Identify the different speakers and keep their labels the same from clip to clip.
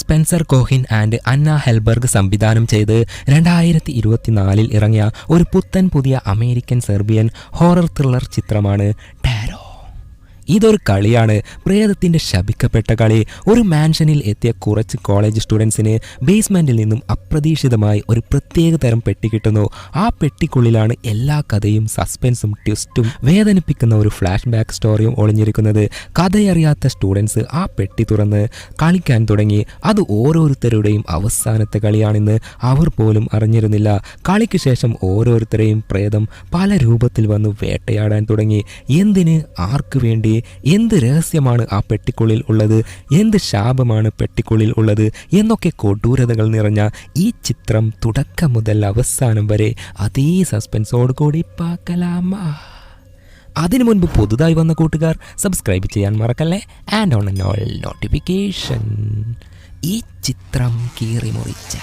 Speaker 1: Spencer കോഹിൻ and അന്ന ഹെൽബർഗ് സംവിധാനം ചെയ്ത് 2024 ഇറങ്ങിയ ഒരു പുതിയ അമേരിക്കൻ സെർബിയൻ ഹൊറർ ത്രില്ലർ ചിത്രമാണ് ടാരോ. ഇതൊരു കളിയാണ്, പ്രേതത്തിൻ്റെ ശപിക്കപ്പെട്ട കളി. ഒരു മാൻഷനിൽ എത്തിയ കുറച്ച് കോളേജ് സ്റ്റുഡൻസിന് ബേസ്മെൻറ്റിൽ നിന്നും അപ്രതീക്ഷിതമായി ഒരു പ്രത്യേക തരം പെട്ടി കിട്ടുന്നു. ആ പെട്ടിക്കുള്ളിലാണ് എല്ലാ കഥയും സസ്പെൻസും ട്വിസ്റ്റും വേദനിപ്പിക്കുന്ന ഒരു ഫ്ലാഷ് ബാക്ക് സ്റ്റോറിയും ഒളിഞ്ഞിരിക്കുന്നത്. കഥയറിയാത്ത സ്റ്റുഡൻസ് ആ പെട്ടി തുറന്ന് കളിക്കാൻ തുടങ്ങി. അത് ഓരോരുത്തരുടെയും അവസാനത്തെ കളിയാണെന്ന് അവർ പോലും അറിഞ്ഞിരുന്നില്ല. കളിക്ക് ശേഷം ഓരോരുത്തരെയും പ്രേതം പല രൂപത്തിൽ വന്ന് വേട്ടയാടാൻ തുടങ്ങി. എന്തിന്, ആർക്ക് വേണ്ടി, എന്ത് രഹസ്യമാണ് ആ പെട്ടിക്കുള്ളിൽ ഉള്ളത്, എന്ത് ശാപമാണ് പെട്ടിക്കുള്ളിൽ ഉള്ളത് എന്നൊക്കെ കൊടൂരതകൾ നിറഞ്ഞ ഈ ചിത്രം തുടക്കം മുതൽ അവസാനം വരെ അതേ സസ്പെൻസോട് കൂടി പാക്കലാമാ. അതിനു മുൻപ് പുതുതായി വന്ന കൂട്ടുകാർ സബ്സ്ക്രൈബ് ചെയ്യാൻ മറക്കല്ലേ. And on all notification. ഈ ചിത്രം കീറി മുറിച്ച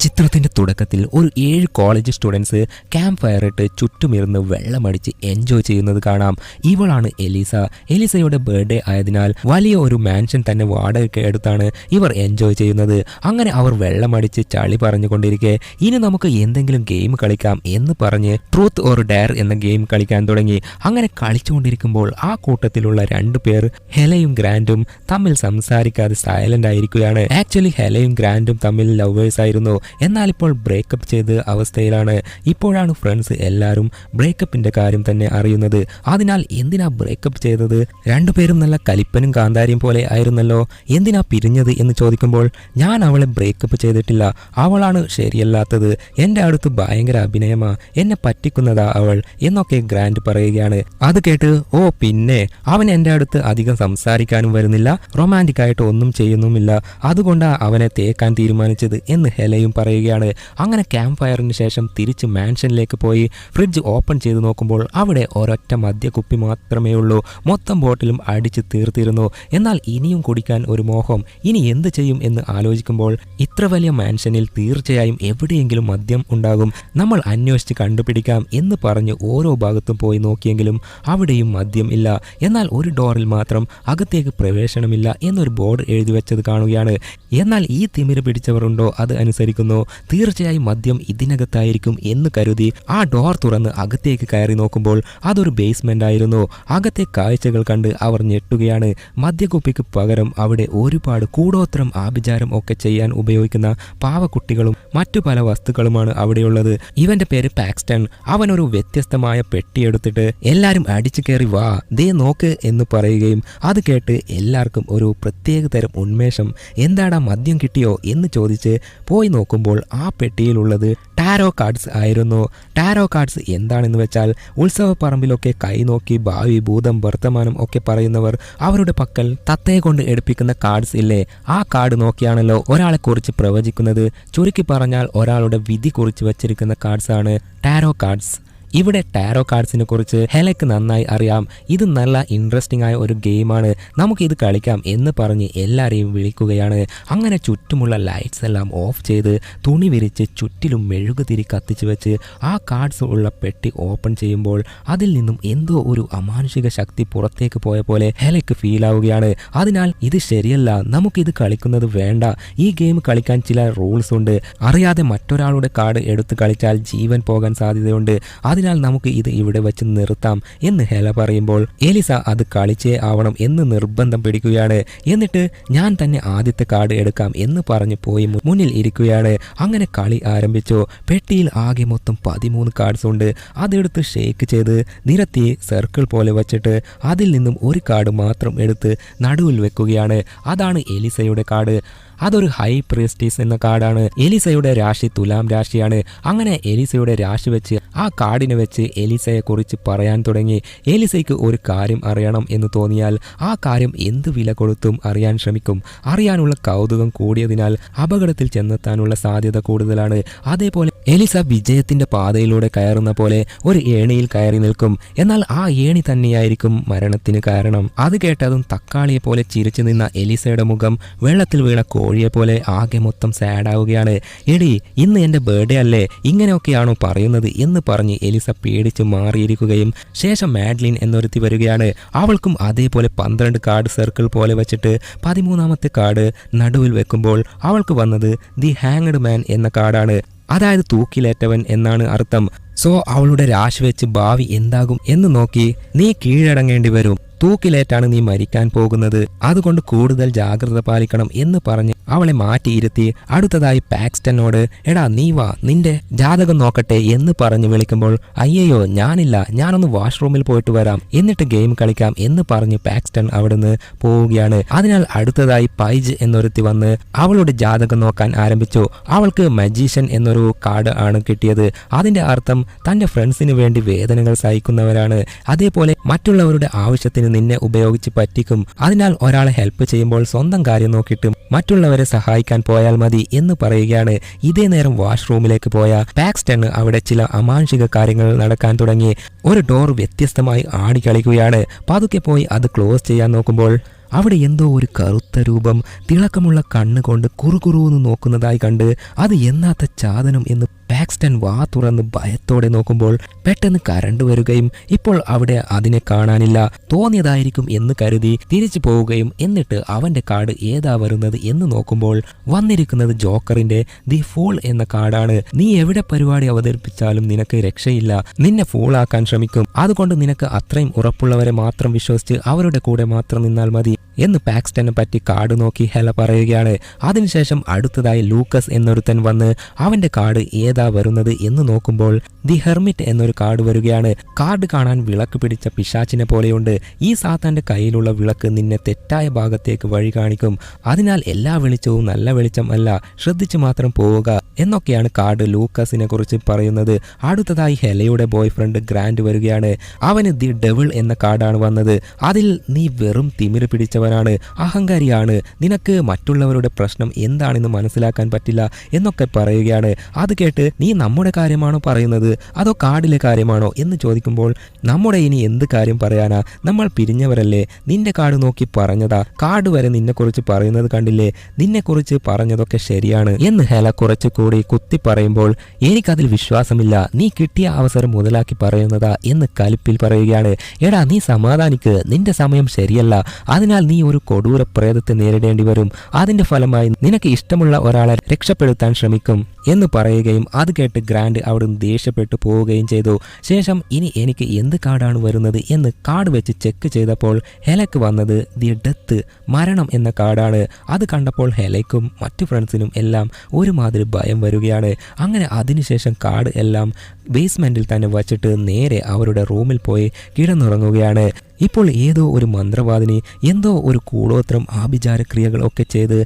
Speaker 1: ചിത്രത്തിൻ്റെ തുടക്കത്തിൽ ഒരു 7 കോളേജ് സ്റ്റുഡൻസ് ക്യാമ്പ് ഫയറിട്ട് ചുറ്റുമിരുന്ന് വെള്ളമടിച്ച് എൻജോയ് ചെയ്യുന്നത് കാണാം. ഇവളാണ് എലീസ. എലീസയുടെ ബർത്ത്ഡേ ആയതിനാൽ വലിയ ഒരു മാൻഷൻ തന്നെ വാടകയ്ക്ക് എടുത്താണ് ഇവർ എൻജോയ് ചെയ്യുന്നത്. അങ്ങനെ അവർ വെള്ളമടിച്ച് ചളി പറഞ്ഞുകൊണ്ടിരിക്കെ ഇനി നമുക്ക് എന്തെങ്കിലും ഗെയിം കളിക്കാം എന്ന് പറഞ്ഞ് ട്രൂത്ത് ഓർ ഡെയർ എന്ന ഗെയിം കളിക്കാൻ തുടങ്ങി. അങ്ങനെ കളിച്ചുകൊണ്ടിരിക്കുമ്പോൾ ആ കൂട്ടത്തിലുള്ള 2 പേർ ഹെലയും ഗ്രാൻഡും തമ്മിൽ സംസാരിക്കാതെ സൈലന്റ് ആയിരിക്കുകയാണ്. ആക്ച്വലി ഹെലയും ഗ്രാൻഡും തമ്മിൽ ലവേഴ്സ് ആയിരുന്നു. എന്നാൽ ഇപ്പോൾ ബ്രേക്കപ്പ് ചെയ്ത അവസ്ഥയിലാണ്. ഇപ്പോഴാണ് ഫ്രണ്ട്സ് എല്ലാവരും ബ്രേക്കപ്പിന്റെ കാര്യം തന്നെ അറിയുന്നത്. അതിനാൽ എന്തിനാ ബ്രേക്കപ്പ് ചെയ്തത്, 2 പേരും നല്ല കലിപ്പനും കാന്താരിയും പോലെ ആയിരുന്നല്ലോ, എന്തിനാ പിരിഞ്ഞത് എന്ന് ചോദിക്കുമ്പോൾ ഞാൻ അവളെ ബ്രേക്കപ്പ് ചെയ്തിട്ടില്ല, അവളാണ് ശരിയല്ലാത്തത്, എൻ്റെ അടുത്ത് ഭയങ്കര അഭിനയമാ, എന്നെ പറ്റിക്കുന്നതാ അവൾ എന്നൊക്കെ ഗ്രാൻഡ് പറയുകയാണ്. അത് കേട്ട് ഓ പിന്നെ അവൻ എൻ്റെ അടുത്ത് അധികം സംസാരിക്കാനും വരുന്നില്ല, റൊമാൻറ്റിക് ആയിട്ട് ഒന്നും ചെയ്യുന്നുമില്ല, അതുകൊണ്ടാണ് അവനെ തേക്കാൻ തീരുമാനിച്ചത് എന്ന് ഹെലയും പറയുകയാണ്. അങ്ങനെ ക്യാമ്പ് ഫയറിന് ശേഷം തിരിച്ച് മാൻഷനിലേക്ക് പോയി ഫ്രിഡ്ജ് ഓപ്പൺ ചെയ്ത് നോക്കുമ്പോൾ അവിടെ ഒരൊറ്റ മദ്യക്കുപ്പി മാത്രമേ ഉള്ളൂ. മൊത്തം ബോട്ടിലും അടിച്ച് തീർത്തിരുന്നു. എന്നാൽ ഇനിയും കുടിക്കാൻ ഒരു മോഹം. ഇനി എന്ത് ചെയ്യും എന്ന് ആലോചിക്കുമ്പോൾ ഇത്ര വലിയ മാൻഷനിൽ തീർച്ചയായും എവിടെയെങ്കിലും മദ്യം ഉണ്ടാകും, നമ്മൾ അന്വേഷിച്ച് കണ്ടുപിടിക്കാം എന്ന് പറഞ്ഞ് ഓരോ ഭാഗത്തും പോയി നോക്കിയെങ്കിലും അവിടെയും മദ്യം ഇല്ല. എന്നാൽ ഒരു ഡോറിൽ മാത്രം അകത്തേക്ക് പ്രവേശനമില്ല എന്നൊരു ബോർഡ് എഴുതി വെച്ചത് കാണുകയാണ്. എന്നാൽ ഈ തിമിര് പിടിച്ചവരുണ്ടോ അത് അനുസരിക്കുന്നു. തീർച്ചയായും മദ്യം ഇതിനകത്തായിരിക്കും എന്ന് കരുതി ആ ഡോർ തുറന്ന് അകത്തേക്ക് കയറി നോക്കുമ്പോൾ അതൊരു ബേസ്മെന്റ് ആയിരുന്നു. അകത്തെ കാഴ്ചകൾ കണ്ട് അവർ ഞെട്ടുകയാണ്. മദ്യക്കുപ്പിക്ക് പകരം അവിടെ ഒരുപാട് കൂടോത്രം ആഭിചാരം ഒക്കെ ചെയ്യാൻ ഉപയോഗിക്കുന്ന പാവക്കുട്ടികളും മറ്റു പല വസ്തുക്കളുമാണ് അവിടെയുള്ളത്. ഇവന്റെ പേര് പാക്സ്റ്റൺ. അവനൊരു വ്യത്യസ്തമായ പെട്ടിയെടുത്തിട്ട് എല്ലാരും അടിച്ചു കയറി വാ ദേ നോക്ക് എന്ന് പറയുകയും അത് കേട്ട് എല്ലാവർക്കും ഒരു പ്രത്യേക തരം ഉന്മേഷം. എന്താടാ മദ്യം കിട്ടിയോ എന്ന് ചോദിച്ച് പോയി നോക്കുമ്പോൾ ആ പെട്ടിയിലുള്ളത് ടാരോ കാർഡ്സ് ആയിരുന്നു. ടാരോ കാർഡ്സ് എന്താണെന്ന് വെച്ചാൽ ഉത്സവപ്പറമ്പിലൊക്കെ കൈ നോക്കി ഭാവി, ഭൂതം, വർത്തമാനം ഒക്കെ പറയുന്നവർ അവരുടെ പക്കൽ തത്തയെ കൊണ്ട് എടുപ്പിക്കുന്ന കാർഡ്സ് ഇല്ലേ, ആ കാർഡ് നോക്കിയാണല്ലോ ഒരാളെ കുറിച്ച് പ്രവചിക്കുന്നത്. ചുരുക്കി പറഞ്ഞാൽ ഒരാളുടെ വിധി കുറിച്ച് വച്ചിരിക്കുന്ന കാർഡ്സ് ആണ് ടാരോ കാർഡ്സ്. ഇവിടെ ടാരോ കാർഡ്സിനെ കുറിച്ച് ഹെലയ്ക്ക് നന്നായി അറിയാം. ഇത് നല്ല ഇൻട്രസ്റ്റിംഗ് ആയ ഒരു ഗെയിമാണ്, നമുക്കിത് കളിക്കാം എന്ന് പറഞ്ഞ് എല്ലാവരെയും വിളിക്കുകയാണ്. അങ്ങനെ ചുറ്റുമുള്ള ലൈറ്റ്സ് എല്ലാം ഓഫ് ചെയ്ത് തുണി വിരിച്ച് ചുറ്റിലും മെഴുകുതിരി കത്തിച്ചു വെച്ച് ആ കാർഡ്സ് ഉള്ള പെട്ടി ഓപ്പൺ ചെയ്യുമ്പോൾ അതിൽ നിന്നും എന്തോ ഒരു അമാനുഷിക ശക്തി പുറത്തേക്ക് പോയ പോലെ ഹെലയ്ക്ക് ഫീൽ ആവുകയാണ്. അതിനാൽ ഇത് ശരിയല്ല, നമുക്കിത് കളിക്കുന്നത് വേണ്ട. ഈ ഗെയിം കളിക്കാൻ ചില റൂൾസ് ഉണ്ട്. അറിയാതെ മറ്റൊരാളുടെ കാർഡ് എടുത്ത് കളിച്ചാൽ ജീവൻ പോകാൻ സാധ്യതയുണ്ട്. അതിനാൽ നമുക്ക് ഇത് ഇവിടെ വെച്ച് നിർത്താം എന്ന് ഹെല പറയുമ്പോൾ എലിസ അത് കളിച്ചേ ആവണം എന്ന് നിർബന്ധം പിടിക്കുകയാണ്. എന്നിട്ട് ഞാൻ തന്നെ ആദ്യത്തെ കാർഡ് എടുക്കാം എന്ന് പറഞ്ഞ് പോയി മുന്നിൽ ഇരിക്കുകയാണ്. അങ്ങനെ കളി ആരംഭിച്ചു. പെട്ടിയിൽ ആകെ മൊത്തം 13 കാർഡ്സ് ഉണ്ട്. അതെടുത്ത് ഷേക്ക് ചെയ്ത് നിരത്തി സർക്കിൾ പോലെ വച്ചിട്ട് അതിൽ നിന്നും ഒരു കാർഡ് മാത്രം എടുത്ത് നടുവിൽ വെക്കുകയാണ്. അതാണ് എലിസയുടെ കാർഡ്. അതൊരു ഹൈ പ്രീസ്റ്റീസ് എന്ന കാർഡാണ്. എലിസയുടെ രാശി തുലാം രാശിയാണ്. അങ്ങനെ എലിസയുടെ രാശി വെച്ച് ആ കാർഡിനെ വെച്ച് എലിസയെ കുറിച്ച് പറയാൻ തുടങ്ങി. എലിസയ്ക്ക് ഒരു കാര്യം അറിയണം എന്ന് തോന്നിയാൽ ആ കാര്യം എന്ത് വില കൊടുത്തും അറിയാൻ ശ്രമിക്കും. അറിയാനുള്ള കൗതുകം കൂടിയതിനാൽ അപകടത്തിൽ ചെന്നെത്താനുള്ള സാധ്യത കൂടുതലാണ്. അതേപോലെ എലിസ വിജയത്തിന്റെ പാതയിലൂടെ കയറുന്ന പോലെ ഒരു ഏണിയിൽ കയറി നിൽക്കും. എന്നാൽ ആ ഏണി തന്നെയായിരിക്കും മരണത്തിന് കാരണം. അത് കേട്ടതും തക്കാളിയെ പോലെ ചിരിച്ചു നിന്ന എലിസയുടെ മുഖം വെള്ളത്തിൽ വീണ കോഴിയെ പോലെ ആകെ മൊത്തം സാഡാവുകയാണ്. എടി ഇന്ന് എൻ്റെ ബർത്ത്ഡേ അല്ലേ, ഇങ്ങനെയൊക്കെയാണോ പറയുന്നത് എന്ന് പറഞ്ഞ് എലിസ പേടിച്ച് മാറിയിരിക്കുകയും ശേഷം മാഡ്ലിൻ എന്നൊരുത്തി വരികയാണ്. അവൾക്കും അതേപോലെ 12 കാർഡ് സർക്കിൾ പോലെ വെച്ചിട്ട് 13ാമത്തെ കാർഡ് നടുവിൽ വെക്കുമ്പോൾ അവൾക്ക് വന്നത് ദി ഹാങ്ഡ് മാൻ എന്ന കാർഡാണ്. അതായത് തൂക്കിലേറ്റവൻ എന്നാണ് അർത്ഥം. സോ അവളുടെ രാശി വെച്ച് ഭാവി എന്താകും എന്ന് നോക്കി നീ കീഴടങ്ങേണ്ടി വരും. തൂക്കിലേറ്റാണ് നീ മരിക്കാൻ പോകുന്നത്, അതുകൊണ്ട് കൂടുതൽ ജാഗ്രത പാലിക്കണം എന്ന് പറഞ്ഞ് അവളെ മാറ്റിയിരുത്തി അടുത്തതായി പാക്സ്റ്റനോട് എടാ നീ വാ നിന്റെ ജാതകം നോക്കട്ടെ എന്ന് പറഞ്ഞ് വിളിക്കുമ്പോൾ അയ്യയോ ഞാനില്ല, ഞാനൊന്ന് വാഷ്റൂമിൽ പോയിട്ട് വരാം എന്നിട്ട് ഗെയിം കളിക്കാം എന്ന് പറഞ്ഞ് പാക്സ്റ്റൺ അവിടുന്ന് പോവുകയാണ്. അതിനാൽ അടുത്തതായി പൈജ് എന്നൊരുത്തി വന്ന് അവളുടെ ജാതകം നോക്കാൻ ആരംഭിച്ചു. അവൾക്ക് മജീഷ്യൻ എന്നൊരു കാർഡ് ആണ് കിട്ടിയത്. അതിന്റെ അർത്ഥം തന്റെ ഫ്രണ്ട്സിന് വേണ്ടി വേദനകൾ സഹിക്കുന്നവരാണ്, അതേപോലെ മറ്റുള്ളവരുടെ ആവശ്യത്തിന് നിന്നെ ഉപയോഗിച്ച് പറ്റിക്കും. അതിനാൽ ഒരാളെ ഹെൽപ്പ് ചെയ്യുമ്പോൾ സ്വന്തം കാര്യം നോക്കിയിട്ട് മറ്റുള്ളവരെ സഹായിക്കാൻ പോയാൽ മതി എന്ന് പറയുകയാണ്. ഇതേ നേരം വാഷ്റൂമിലേക്ക് പോയ പാക്സ്റ്റൺ അവിടെ ചില അമാനുഷിക കാര്യങ്ങൾ നടക്കാൻ തുടങ്ങി. ഒരു ഡോർ വ്യത്യസ്തമായി ആടിക്കളിക്കുകയാണ്. പതുക്കെ പോയി അത് ക്ലോസ് ചെയ്യാൻ നോക്കുമ്പോൾ അവിടെ എന്തോ ഒരു കറുത്ത രൂപം തിളക്കമുള്ള കണ്ണുകൊണ്ട് കുറുകുറുന്ന് നോക്കുന്നതായി കണ്ട് അത് എന്നാത്ത ചാതനം എന്ന് പാക്സ്റ്റൺ വാ തുറന്ന് ഭയത്തോടെ നോക്കുമ്പോൾ പെട്ടെന്ന് കരണ്ട് വരികയും ഇപ്പോൾ അവിടെ അതിനെ കാണാനില്ല. തോന്നിയതായിരിക്കും എന്ന് കരുതി തിരിച്ചു പോവുകയും എന്നിട്ട് അവന്റെ കാർഡ് ഏതാ വരുന്നത് എന്ന് നോക്കുമ്പോൾ വന്നിരിക്കുന്നത് ജോക്കറിന്റെ ദി ഫൂൾ എന്ന കാർഡാണ്. നീ എവിടെ പരിപാടി അവതരിപ്പിച്ചാലും നിനക്ക് രക്ഷയില്ല, നിന്നെ ഫൂളാക്കാൻ ശ്രമിക്കും, അതുകൊണ്ട് നിനക്ക് അത്രയും ഉറപ്പുള്ളവരെ മാത്രം വിശ്വസിച്ച് അവരുടെ കൂടെ മാത്രം നിന്നാൽ മതി എന്ന് പാക്സ്റ്റനെ പറ്റി കാർഡ് നോക്കി ഹെല പറയുകയാണ്. അതിനുശേഷം അടുത്തതായി ലൂക്കസ് എന്നൊരുത്തൻ വന്ന് അവന്റെ കാർഡ് ഏതാ വരുന്നത് എന്ന് നോക്കുമ്പോൾ ദി ഹെർമിറ്റ് എന്നൊരു കാർഡ് വരികയാണ്. കാർഡ് കാണാൻ വിളക്ക് പിടിച്ച പിശാച്ചിനെ പോലെയുണ്ട്. ഈ സാത്താന്റെ കയ്യിലുള്ള വിളക്ക് നിന്നെ തെറ്റായ ഭാഗത്തേക്ക് വഴി കാണിക്കും, അതിനാൽ എല്ലാ വെളിച്ചവും നല്ല വെളിച്ചം അല്ല, ശ്രദ്ധിച്ചു മാത്രം പോവുക എന്നൊക്കെയാണ് കാർഡ് ലൂക്കസിനെ കുറിച്ച് പറയുന്നത്. അടുത്തതായി ഹെലയുടെ ബോയ് ഫ്രണ്ട് ഗ്രാൻഡ് വരികയാണ്. അവന് ദി ഡെവിൾ എന്ന കാർഡാണ് വന്നത്. അതിൽ നീ വെറും തിമിര് പിടിച്ചവനാണ്, അഹങ്കാരിയാണ്, നിനക്ക് മറ്റുള്ളവരുടെ പ്രശ്നം എന്താണെന്ന് മനസ്സിലാക്കാൻ പറ്റില്ല എന്നൊക്കെ പറയുകയാണ്. അത് കേട്ട് നീ നമ്മുടെ കാര്യമാണോ പറയുന്നത് അതോ കാർഡിലെ കാര്യമാണോ എന്ന് ചോദിക്കുമ്പോൾ നമ്മുടെ ഇനി എന്ത് കാര്യം പറയാനാ, നമ്മൾ പിരിഞ്ഞവരല്ലേ, നിന്റെ കാർഡ് നോക്കി പറഞ്ഞതാ, കാർഡ് വരെ നിന്നെക്കുറിച്ച് പറയുന്നത് കണ്ടില്ലേ, നിന്നെക്കുറിച്ച് പറഞ്ഞതൊക്കെ ശരിയാണ് എന്ന് ഹെല കുറച്ചുകൂടി കുത്തി പറയുമ്പോൾ എനിക്കതിൽ വിശ്വാസമില്ല, നീ കിട്ടിയ അവസരം മുതലാക്കി പറയുന്നതാ എന്ന് കലിപ്പിൽ പറയുകയാണ്. എടാ നീ സമാധാനിക്ക്, നിന്റെ സമയം ശരിയല്ല, അതിനാൽ നീ ഒരു കൊടൂര പ്രേതത്തെ നേരിടേണ്ടി വരും, അതിന്റെ ഫലമായി നിനക്ക് ഇഷ്ടമുള്ള ഒരാളെ രക്ഷപ്പെടുത്താൻ ശ്രമിക്കും എന്ന് പറയുകയും അത് കേട്ട് ഗ്രാൻഡ് അവിടുന്ന് ദേഷ്യപ്പെട്ടു പോവുകയും ചെയ്തു. ശേഷം ഇനി എനിക്ക് എന്ത് കാർഡാണ് വരുന്നത് എന്ന് കാർഡ് വെച്ച് ചെക്ക് ചെയ്തപ്പോൾ ഹെലക്ക് വന്നത് ദി ഡെത്ത് മരണം എന്ന കാർഡാണ്. അത് കണ്ടപ്പോൾ ഹെലയ്ക്കും മറ്റു ഫ്രണ്ട്സിനും എല്ലാം ഒരുമാതിരി ഭയം വരികയാണ്. അങ്ങനെ അതിനുശേഷം കാർഡ് എല്ലാം ബേസ്മെന്റിൽ തന്നെ വച്ചിട്ട് നേരെ അവരുടെ റൂമിൽ പോയി കിടന്നുറങ്ങുകയാണ്. ഇപ്പോൾ ഏതോ ഒരു മന്ത്രവാദിനി എന്തോ ഒരു കൂടോത്രം ആഭിചാരക്രിയകൾ ഒക്കെ ചെയ്ത്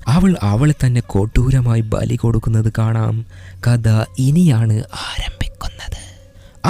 Speaker 1: അവളെ തന്നെ കൊടൂരമായി ബലി കൊടുക്കുന്നത് കാണാം. കഥ ഇനിയാണ് ആരംഭിക്കുന്നത്.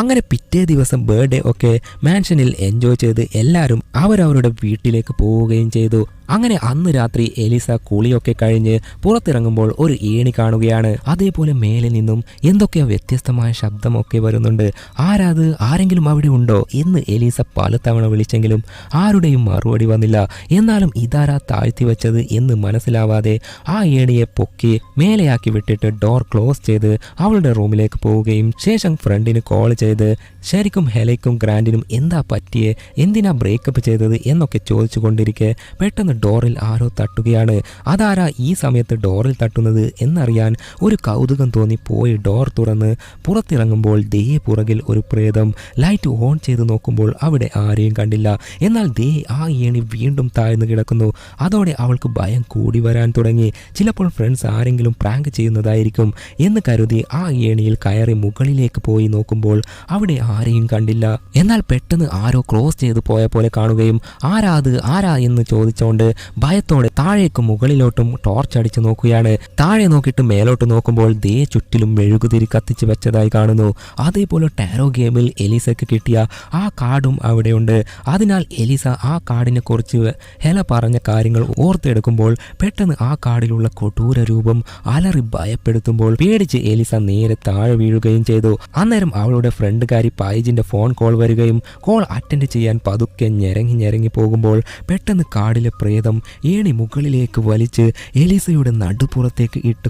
Speaker 1: അങ്ങനെ പിറ്റേ ദിവസം ബർത്ത്ഡേ ഒക്കെ മാൻഷനിൽ എൻജോയ് ചെയ്ത് എല്ലാവരും അവരവരുടെ വീട്ടിലേക്ക് പോവുകയും ചെയ്തു. അങ്ങനെ അന്ന് രാത്രി എലിസ കുളിയൊക്കെ കഴിഞ്ഞ് പുറത്തിറങ്ങുമ്പോൾ ഒരു ഏണി കാണുകയാണ്. അതേപോലെ മേലെ നിന്നും എന്തൊക്കെയോ വ്യത്യസ്തമായ ശബ്ദമൊക്കെ വരുന്നുണ്ട്. ആരാത്, ആരെങ്കിലും അവിടെ ഉണ്ടോ എന്ന് എലിസ പലതവണ വിളിച്ചെങ്കിലും ആരുടെയും മറുപടി വന്നില്ല. എന്നാലും ഇതാരാ താഴ്ത്തി വെച്ചത് എന്ന് മനസ്സിലാവാതെ ആ ഏണിയെ പൊക്കി മേലെയാക്കി വിട്ടിട്ട് ഡോർ ക്ലോസ് ചെയ്ത് അവളുടെ റൂമിലേക്ക് പോവുകയും ശേഷം ഫ്രണ്ടിന് കോൾ ചെയ്ത് ശരിക്കും ഹെലയ്ക്കും ഗ്രാൻഡിനും എന്താ പറ്റിയേ, എന്തിനാ ബ്രേക്കപ്പ് ചെയ്തത് എന്നൊക്കെ ചോദിച്ചു കൊണ്ടിരിക്കെ പെട്ടെന്ന് ഡോറിൽ ആരോ തട്ടുകയാണ്. അതാരാ ഈ സമയത്ത് ഡോറിൽ തട്ടുന്നത് എന്നറിയാൻ ഒരു കൗതുകം തോന്നി പോയി ഡോർ തുറന്ന് പുറത്തിറങ്ങുമ്പോൾ ദേ പുറകിൽ ഒരു പ്രേതം. ലൈറ്റ് ഓൺ ചെയ്ത് നോക്കുമ്പോൾ അവിടെ ആരെയും കണ്ടില്ല. എന്നാൽ ദേ ആ ഏണി വീണ്ടും താഴ്ന്നു കിടക്കുന്നു. അതോടെ അവൾക്ക് ഭയം കൂടി വരാൻ തുടങ്ങി. ചിലപ്പോൾ ഫ്രണ്ട്സ് ആരെങ്കിലും പ്രാങ്ക് ചെയ്യുന്നതായിരിക്കും എന്ന് കരുതി ആ ഏണിയിൽ കയറി മുകളിലേക്ക് പോയി നോക്കുമ്പോൾ അവിടെ ആരെയും കണ്ടില്ല. എന്നാൽ പെട്ടെന്ന് ആരോ ക്രോസ് ചെയ്ത് പോയ പോലെ കാണുകയും ആരാ എന്ന് ചോദിച്ചുകൊണ്ട് ഭയത്തോടെ താഴേക്കും മുകളിലോട്ടും ടോർച്ച് അടിച്ച് നോക്കുകയാണ്. താഴെ നോക്കിയിട്ട് മേലോട്ട് നോക്കുമ്പോൾ ദേ ചുറ്റിലും മെഴുകുതിരി കത്തിച്ച് വെച്ചതായി കാണുന്നു. അതേപോലെ ടാരോ ഗെയിമിൽ എലിസയ്ക്ക് കിട്ടിയ ആ കാർഡും അവിടെയുണ്ട്. അതിനാൽ എലിസ ആ കാർഡിനെ കുറിച്ച് ഹെല പറഞ്ഞ കാര്യങ്ങൾ ഓർത്തെടുക്കുമ്പോൾ പെട്ടെന്ന് ആ കാർഡിലുള്ള കൊടൂര രൂപം അലറി ഭയപ്പെടുത്തുമ്പോൾ പേടിച്ച് എലിസ നേരെ താഴെ വീഴുകയും ചെയ്തു. അന്നേരം അവളുടെ ഫ്രണ്ടുകാരി പൈജിന്റെ ഫോൺ കോൾ വരികയും കോൾ അറ്റൻഡ് ചെയ്യാൻ പതുക്കെ ഞെരങ്ങി പോകുമ്പോൾ പെട്ടെന്ന് കാർഡിലെ പ്രേതം ഏണി മുകളിലേക്ക് വലിച്ച് എലിസയുടെ നടുപ്പുറത്തേക്ക് ഇട്ട്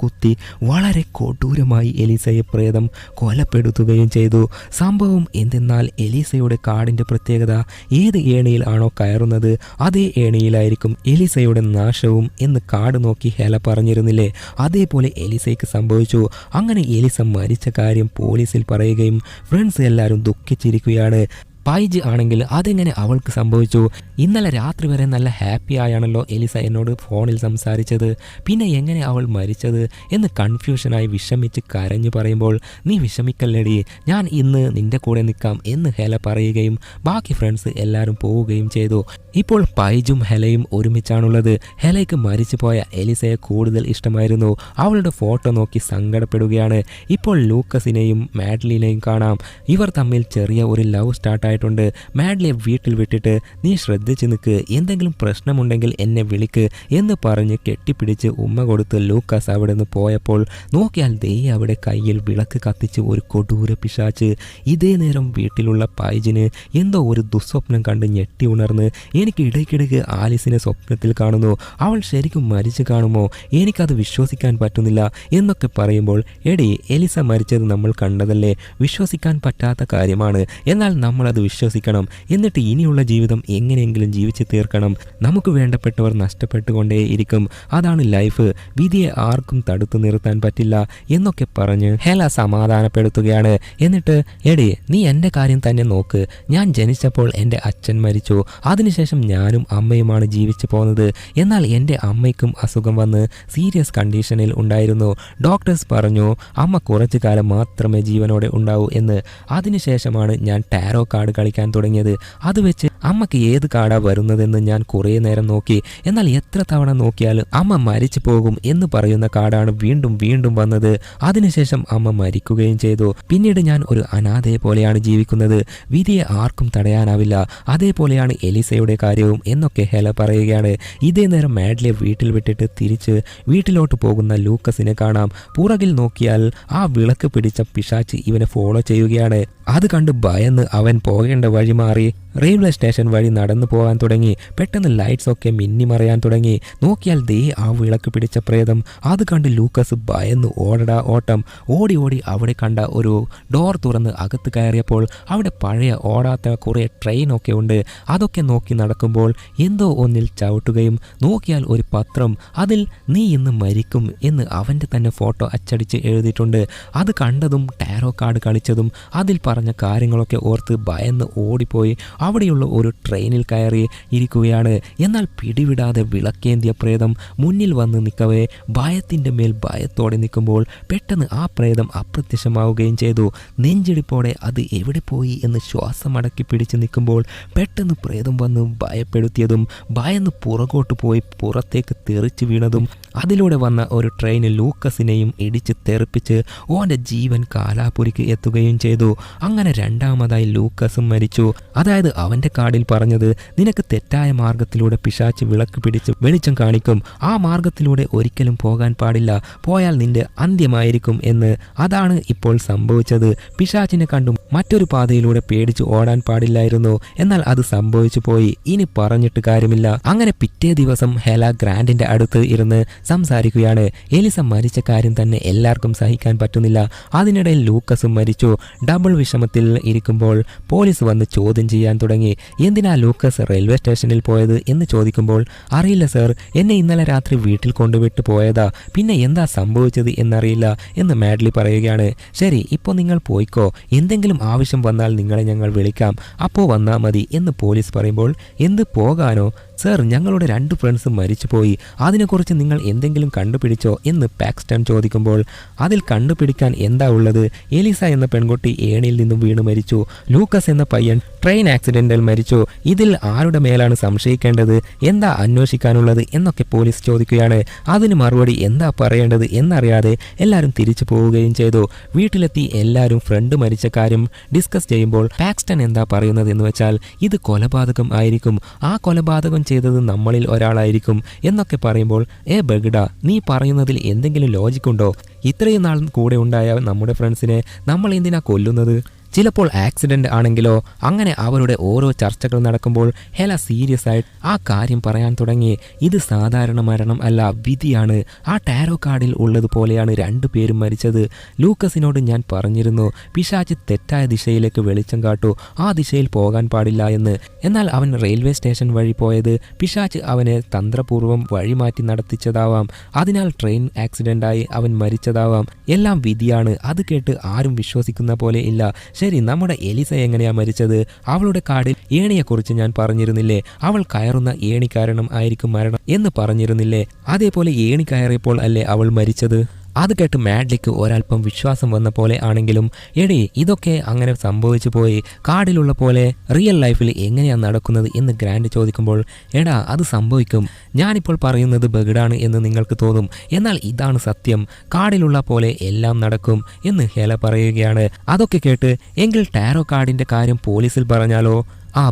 Speaker 1: കുത്തി വളരെ കൊടൂരമായി എലിസയെ പ്രേതം കൊലപ്പെടുത്തുകയും ചെയ്തു. സംഭവം എന്തെന്നാൽ എലിസയുടെ കാടിൻ്റെ പ്രത്യേകത ഏത് ഏണിയിൽ ആണോ കയറുന്നത് അതേ ഏണിയിലായിരിക്കും എലിസയുടെ നാശവും എന്ന് കാട് നോക്കി ഹെല പറഞ്ഞിരുന്നില്ലേ, അതേപോലെ എലിസയ്ക്ക് സംഭവിച്ചു. അങ്ങനെ എലിസ മരിച്ച കാര്യം പോലീസിൽ പറയുകയും ഫ്രണ്ട്സ് എല്ലാവരും ദുഃഖിച്ചിരിക്കുകയാണ്. പൈജ് ആണെങ്കിൽ അതെങ്ങനെ അവൾക്ക് സംഭവിച്ചു? ഇന്നലെ രാത്രി വരെ നല്ല ഹാപ്പി ആയാണല്ലോ എലിസ എന്നോട് ഫോണിൽ സംസാരിച്ചത്, പിന്നെ എങ്ങനെ അവൾ മരിച്ചത് എന്ന് കൺഫ്യൂഷനായി വിഷമിച്ച് കരഞ്ഞു പറയുമ്പോൾ, നീ വിഷമിക്കല്ലേടി, ഞാൻ ഇന്ന് നിന്റെ കൂടെ നിൽക്കാം എന്ന് ഹെല പറയുകയും ബാക്കി ഫ്രണ്ട്സ് എല്ലാവരും പോവുകയും ചെയ്തു. ഇപ്പോൾ പൈജും ഹെലയും ഒരുമിച്ചാണുള്ളത്. ഹെലയ്ക്ക് മരിച്ചു പോയ എലിസയെ കൂടുതൽ ഇഷ്ടമായിരുന്നു. അവളുടെ ഫോട്ടോ നോക്കി സങ്കടപ്പെടുകയാണ്. ഇപ്പോൾ ലൂക്കസിനെയും മാഡ്ലിനെയും കാണാം. ഇവർ തമ്മിൽ ചെറിയ ഒരു ലവ് സ്റ്റാർട്ടായിട്ടുണ്ട്. മാഡ്ലിയെ വീട്ടിൽ വിട്ടിട്ട് നീ ശ്രദ്ധിച്ച് നിൽക്ക്, എന്തെങ്കിലും പ്രശ്നമുണ്ടെങ്കിൽ എന്നെ വിളിക്ക് എന്ന് പറഞ്ഞ് കെട്ടിപ്പിടിച്ച് ഉമ്മ കൊടുത്ത് ലൂക്കസ് അവിടെ നിന്ന് പോയപ്പോൾ നോക്കിയാൽ ദേ അവിടെ കയ്യിൽ വിളക്ക് കത്തിച്ച് ഒരു കൊടൂര പിശാച്ച്. ഇതേ നേരം വീട്ടിലുള്ള പൈജിന് എന്തോ ഒരു ദുസ്വപ്നം കണ്ട് ഞെട്ടി ഉണർന്ന്, എനിക്ക് ഇടയ്ക്കിടയ്ക്ക് ആലിസിനെ സ്വപ്നത്തിൽ കാണുന്നു, അവൾ ശരിക്കും മരിച്ചു കാണുമോ, എനിക്കത് വിശ്വസിക്കാൻ പറ്റുന്നില്ല എന്നൊക്കെ പറയുമ്പോൾ, എടി എലിസ മരിച്ചത് നമ്മൾ കണ്ടതല്ലേ, വിശ്വസിക്കാൻ പറ്റാത്ത കാര്യമാണ്, എന്നാൽ നമ്മളത് വിശ്വസിക്കണം, എന്നിട്ട് ഇനിയുള്ള ജീവിതം എങ്ങനെയെങ്കിലും ജീവിച്ച് തീർക്കണം, നമുക്ക് വേണ്ടപ്പെട്ടവർ നഷ്ടപ്പെട്ടുകൊണ്ടേ ഇരിക്കും, അതാണ് ലൈഫ്, വിധിയെ ആർക്കും തടുത്തു നിർത്താൻ പറ്റില്ല എന്നൊക്കെ പറഞ്ഞ് ഹെല സമാധാനപ്പെടുത്തുകയാണ്. എന്നിട്ട് എടി നീ എൻ്റെ കാര്യം തന്നെ നോക്ക്, ഞാൻ ജനിച്ചപ്പോൾ എൻ്റെ അച്ഛൻ മരിച്ചു, അതിനുശേഷം ഞാനും അമ്മയുമാണ് ജീവിച്ചു പോകുന്നത്, എന്നാൽ എൻ്റെ അമ്മയ്ക്കും അസുഖം വന്ന് സീരിയസ് കണ്ടീഷനിൽ ഉണ്ടായിരുന്നു. ഡോക്ടേഴ്സ് പറഞ്ഞു അമ്മ കുറച്ചു കാലം മാത്രമേ ജീവനോടെ ഉണ്ടാവൂ എന്ന്. അതിനുശേഷമാണ് ഞാൻ ടാരോ കാർഡ് കളിക്കാൻ തുടങ്ങിയത്. അത് വെച്ച് അമ്മയ്ക്ക് ഏത് കാർഡാ വരുന്നതെന്ന് ഞാൻ കുറേ നേരം നോക്കി, എന്നാൽ എത്ര തവണ നോക്കിയാലും അമ്മ മരിച്ചു പോകും എന്ന് പറയുന്ന കാർഡാണ് വീണ്ടും വീണ്ടും വന്നത്. അതിനുശേഷം അമ്മ മരിക്കുകയും ചെയ്തു. പിന്നീട് ഞാൻ ഒരു അനാഥയെ പോലെയാണ് ജീവിക്കുന്നത്, വിധിയെ ആർക്കും തടയാനാവില്ല, അതേപോലെയാണ് എലിസയുടെ കാര്യവും എന്നൊക്കെ ഹെല പറയുകയാണ്. ഇതേ നേരം മാഡ്ലിയെ വീട്ടിൽ വിട്ടിട്ട് തിരിച്ച് വീട്ടിലോട്ട് പോകുന്ന ലൂക്കസിനെ കാണാം. പുറകിൽ നോക്കിയാൽ ആ വിളക്ക് പിടിച്ച പിശാച്ച് ഇവനെ ഫോളോ ചെയ്യുകയാണ്. അത് കണ്ട് ഭയന്ന് അവൻ പോകേണ്ട വഴി മാറി റെയിൽവേ സ്റ്റേഷൻ വഴി നടന്നു പോകാൻ തുടങ്ങി. പെട്ടെന്ന് ലൈറ്റ്സ് ഒക്കെ മിന്നിമറയാൻ തുടങ്ങി. നോക്കിയാൽ ദേ ആ വിളക്ക് പിടിച്ച പ്രേതം. അത് കണ്ട് ലൂക്കസ് ഭയന്ന് ഓടടാ ഓട്ടം. ഓടി അവിടെ കണ്ട ഒരു ഡോർ തുറന്ന് അകത്ത് കയറിയപ്പോൾ അവിടെ പഴയ ഓടാത്ത കുറേ ട്രെയിനൊക്കെ ഉണ്ട്. അതൊക്കെ നോക്കി നടക്കുമ്പോൾ എന്തോ ഒന്നിൽ ചവിട്ടുകയും നോക്കിയാൽ ഒരു പത്രം, അതിൽ നീ ഇന്ന് മരിക്കും എന്ന് അവൻ്റെ തന്നെ ഫോട്ടോ അച്ചടിച്ച് എഴുതിയിട്ടുണ്ട്. അത് കണ്ടതും ടാരോ കാർഡ് കളിച്ചതും അതിൽ പറഞ്ഞ കാര്യങ്ങളൊക്കെ ഓർത്ത് ഭയന്ന് ഓടിപ്പോയി അവിടെയുള്ള ഒരു ട്രെയിനിൽ കയറി ഇരിക്കുകയാണ്. എന്നാൽ പിടിവിടാതെ വിളക്കേന്തിയ പ്രേതം മുന്നിൽ വന്ന് നിൽക്കവേ ഭയത്തിൻ്റെ മേൽ ഭയത്തോടെ നിൽക്കുമ്പോൾ പെട്ടെന്ന് ആ പ്രേതം അപ്രത്യക്ഷമാവുകയും ചെയ്തു. നെഞ്ചിടിപ്പോടെ അത് എവിടെ പോയി എന്ന് ശ്വാസം അടക്കി പിടിച്ച് നിൽക്കുമ്പോൾ പെട്ടെന്ന് പ്രേതം വന്ന് ഭയപ്പെടുത്തിയതും ഭയന്ന് പുറകോട്ട് പോയി പുറത്തേക്ക് തെറിച്ച് വീണതും അതിലൂടെ വന്ന ഒരു ട്രെയിൻ ലൂക്കസിനെയും ഇടിച്ച് തെറിപ്പിച്ച് ഓൻ്റെ ജീവൻ കാലാപുരിക്ക് എത്തുകയും ചെയ്തു. അങ്ങനെ രണ്ടാമതായി ലൂക്കസും മരിച്ചു. അതായത് അവൻ്റെ കാർഡിൽ പറഞ്ഞത് നിനക്ക് തെറ്റായ മാർഗത്തിലൂടെ പിശാച്ച് വിളക്ക് പിടിച്ച് വെളിച്ചം കാണിക്കും, ആ മാർഗത്തിലൂടെ ഒരിക്കലും പോകാൻ പാടില്ല, പോയാൽ നിന്റെ അന്ത്യമായിരിക്കും എന്ന്. അതാണ് ഇപ്പോൾ സംഭവിച്ചത്. പിശാച്ചിനെ കണ്ടും മറ്റൊരു പാതയിലൂടെ പേടിച്ച് ഓടാൻ പാടില്ലായിരുന്നു, എന്നാൽ അത് സംഭവിച്ചു പോയി, ഇനി പറഞ്ഞിട്ട് കാര്യമില്ല. അങ്ങനെ പിറ്റേ ദിവസം ഹെല ഗ്രാൻഡിന്റെ അടുത്ത് ഇരുന്ന് സംസാരിക്കുകയാണ്. എലിസ മരിച്ച കാര്യം തന്നെ എല്ലാവർക്കും സഹിക്കാൻ പറ്റുന്നില്ല. അതിനിടയിൽ ലൂക്കസും മരിച്ചു. ഡബിൾ വിഷമത്തിൽ ഇരിക്കുമ്പോൾ പോലീസ് വന്ന് ചോദ്യം ചെയ്യാൻ തുടങ്ങി. എന്തിനാ ലൂക്കസ് റെയിൽവേ സ്റ്റേഷനിൽ പോയത് എന്ന് ചോദിക്കുമ്പോൾ, അറിയില്ല സർ, എന്നെ ഇന്നലെ രാത്രി വീട്ടിൽ കൊണ്ടുവിട്ട് പോയതാ, പിന്നെ എന്താ സംഭവിച്ചത് എന്നറിയില്ല എന്ന് മാഡ്ലി പറയുകയാണ്. ശരി, ഇപ്പോൾ നിങ്ങൾ പോയിക്കോ, എന്തെങ്കിലും ആവശ്യം വന്നാൽ നിങ്ങളെ ഞങ്ങൾ വിളിക്കാം, അപ്പോൾ വന്നാൽ മതി എന്ന് പോലീസ് പറയുമ്പോൾ, എന്ത് പോകാനോ സർ, ഞങ്ങളുടെ 2 ഫ്രണ്ട്സ് മരിച്ചുപോയി, അതിനെക്കുറിച്ച് നിങ്ങൾ എന്തെങ്കിലും കണ്ടുപിടിച്ചോ എന്ന് പാക്സ്റ്റൺ ചോദിക്കുമ്പോൾ, അതിൽ കണ്ടുപിടിക്കാൻ എന്താ ഉള്ളത്, എലിസ എന്ന പെൺകുട്ടി ഏണിയിൽ നിന്നും വീണ് മരിച്ചു, ലൂക്കസ് എന്ന പയ്യൻ ട്രെയിൻ ആക്സിഡന്റിൽ മരിച്ചു, ഇതിൽ ആരുടെ മേലാണ് സംശയിക്കേണ്ടത്, എന്താ അന്വേഷിക്കാനുള്ളത് എന്നൊക്കെ പോലീസ് ചോദിക്കുകയാണ്. അതിന് മറുപടി എന്താ പറയേണ്ടത് എന്നറിയാതെ എല്ലാവരും തിരിച്ചു പോവുകയും ചെയ്തു. വീട്ടിലെത്തി എല്ലാവരും ഫ്രണ്ട് മരിച്ച കാര്യം ഡിസ്കസ് ചെയ്യുമ്പോൾ പാക്സ്റ്റൺ എന്താ പറയുന്നത് എന്ന് വെച്ചാൽ, ഇത് കൊലപാതകം ആയിരിക്കും, ആ കൊലപാതകം ചെയ്തത് നമ്മളിൽ ഒരാളായിരിക്കും എന്നൊക്കെ പറയുമ്പോൾ, ബഗഡ, നീ പറയുന്നതിൽ എന്തെങ്കിലും ലോജിക് ഉണ്ടോ, ഇത്രയും നാൾ കൂടെ ഉണ്ടായ നമ്മുടെ ഫ്രണ്ട്സിനെ നമ്മൾ എന്തിനാ കൊല്ലുന്നത്, ചിലപ്പോൾ ആക്സിഡന്റ് ആണെങ്കിലോ. അങ്ങനെ അവരുടെ ഓരോ ചർച്ചകൾ നടക്കുമ്പോൾ ഹെല സീരിയസ് ആയിട്ട് ആ കാര്യം പറയാൻ തുടങ്ങി. ഇത് സാധാരണ മരണം അല്ല, വിധിയാണ്. ആ ടാരോ കാർഡിൽ ഉള്ളതുപോലെയാണ് രണ്ടുപേരും മരിച്ചത്. ലൂക്കസിനോട് ഞാൻ പറഞ്ഞിരുന്നു, പിശാച് തെറ്റായ ദിശയിലേക്ക് വെളിച്ചം കാട്ടൂ, ആ ദിശയിൽ പോകാൻ പാടില്ല എന്ന്. എന്നാൽ അവൻ റെയിൽവേ സ്റ്റേഷൻ വഴി പോയത് പിശാച് അവനെ തന്ത്രപൂർവ്വം വഴിമാറ്റി നടത്തിച്ചതാവാം. അതിനാൽ ട്രെയിൻ ആക്സിഡന്റായി അവൻ മരിച്ചതാവാം. എല്ലാം വിധിയാണ്. അത് കേട്ട് ആരും വിശ്വസിക്കുന്ന പോലെ ഇല്ല. ശരി, നമ്മുടെ എലിസ എങ്ങനെയാ മരിച്ചത്? അവളുടെ കാർഡിൽ ഏണിയെക്കുറിച്ച് ഞാൻ പറഞ്ഞിരുന്നില്ലേ? അവൾ കയറുന്ന ഏണി കാരണം ആയിരിക്കും മരണം എന്ന് പറഞ്ഞിരുന്നില്ലേ? അതേപോലെ ഏണി കയറിയപ്പോൾ അല്ലേ അവൾ മരിച്ചത്? അത് കേട്ട് മാഡ്ലിക്ക് ഒരൽപ്പം വിശ്വാസം വന്ന പോലെ ആണെങ്കിലും, എടി ഇതൊക്കെ അങ്ങനെ സംഭവിച്ചു പോയി, കാർഡിലുള്ള പോലെ റിയൽ ലൈഫിൽ എങ്ങനെയാണ് നടക്കുന്നത് എന്ന് ഗ്രാൻഡ് ചോദിക്കുമ്പോൾ, എടാ അത് സംഭവിക്കും, ഞാനിപ്പോൾ പറയുന്നത് ബഗഡാണ് എന്ന് നിങ്ങൾക്ക് തോന്നും, എന്നാൽ ഇതാണ് സത്യം, കാർഡിലുള്ള പോലെ എല്ലാം നടക്കും എന്ന് ഹെല പറയുകയാണ്. അതൊക്കെ കേട്ട്, എങ്കിൽ ടാരോ കാർഡിൻ്റെ കാര്യം പോലീസിൽ പറഞ്ഞാലോ?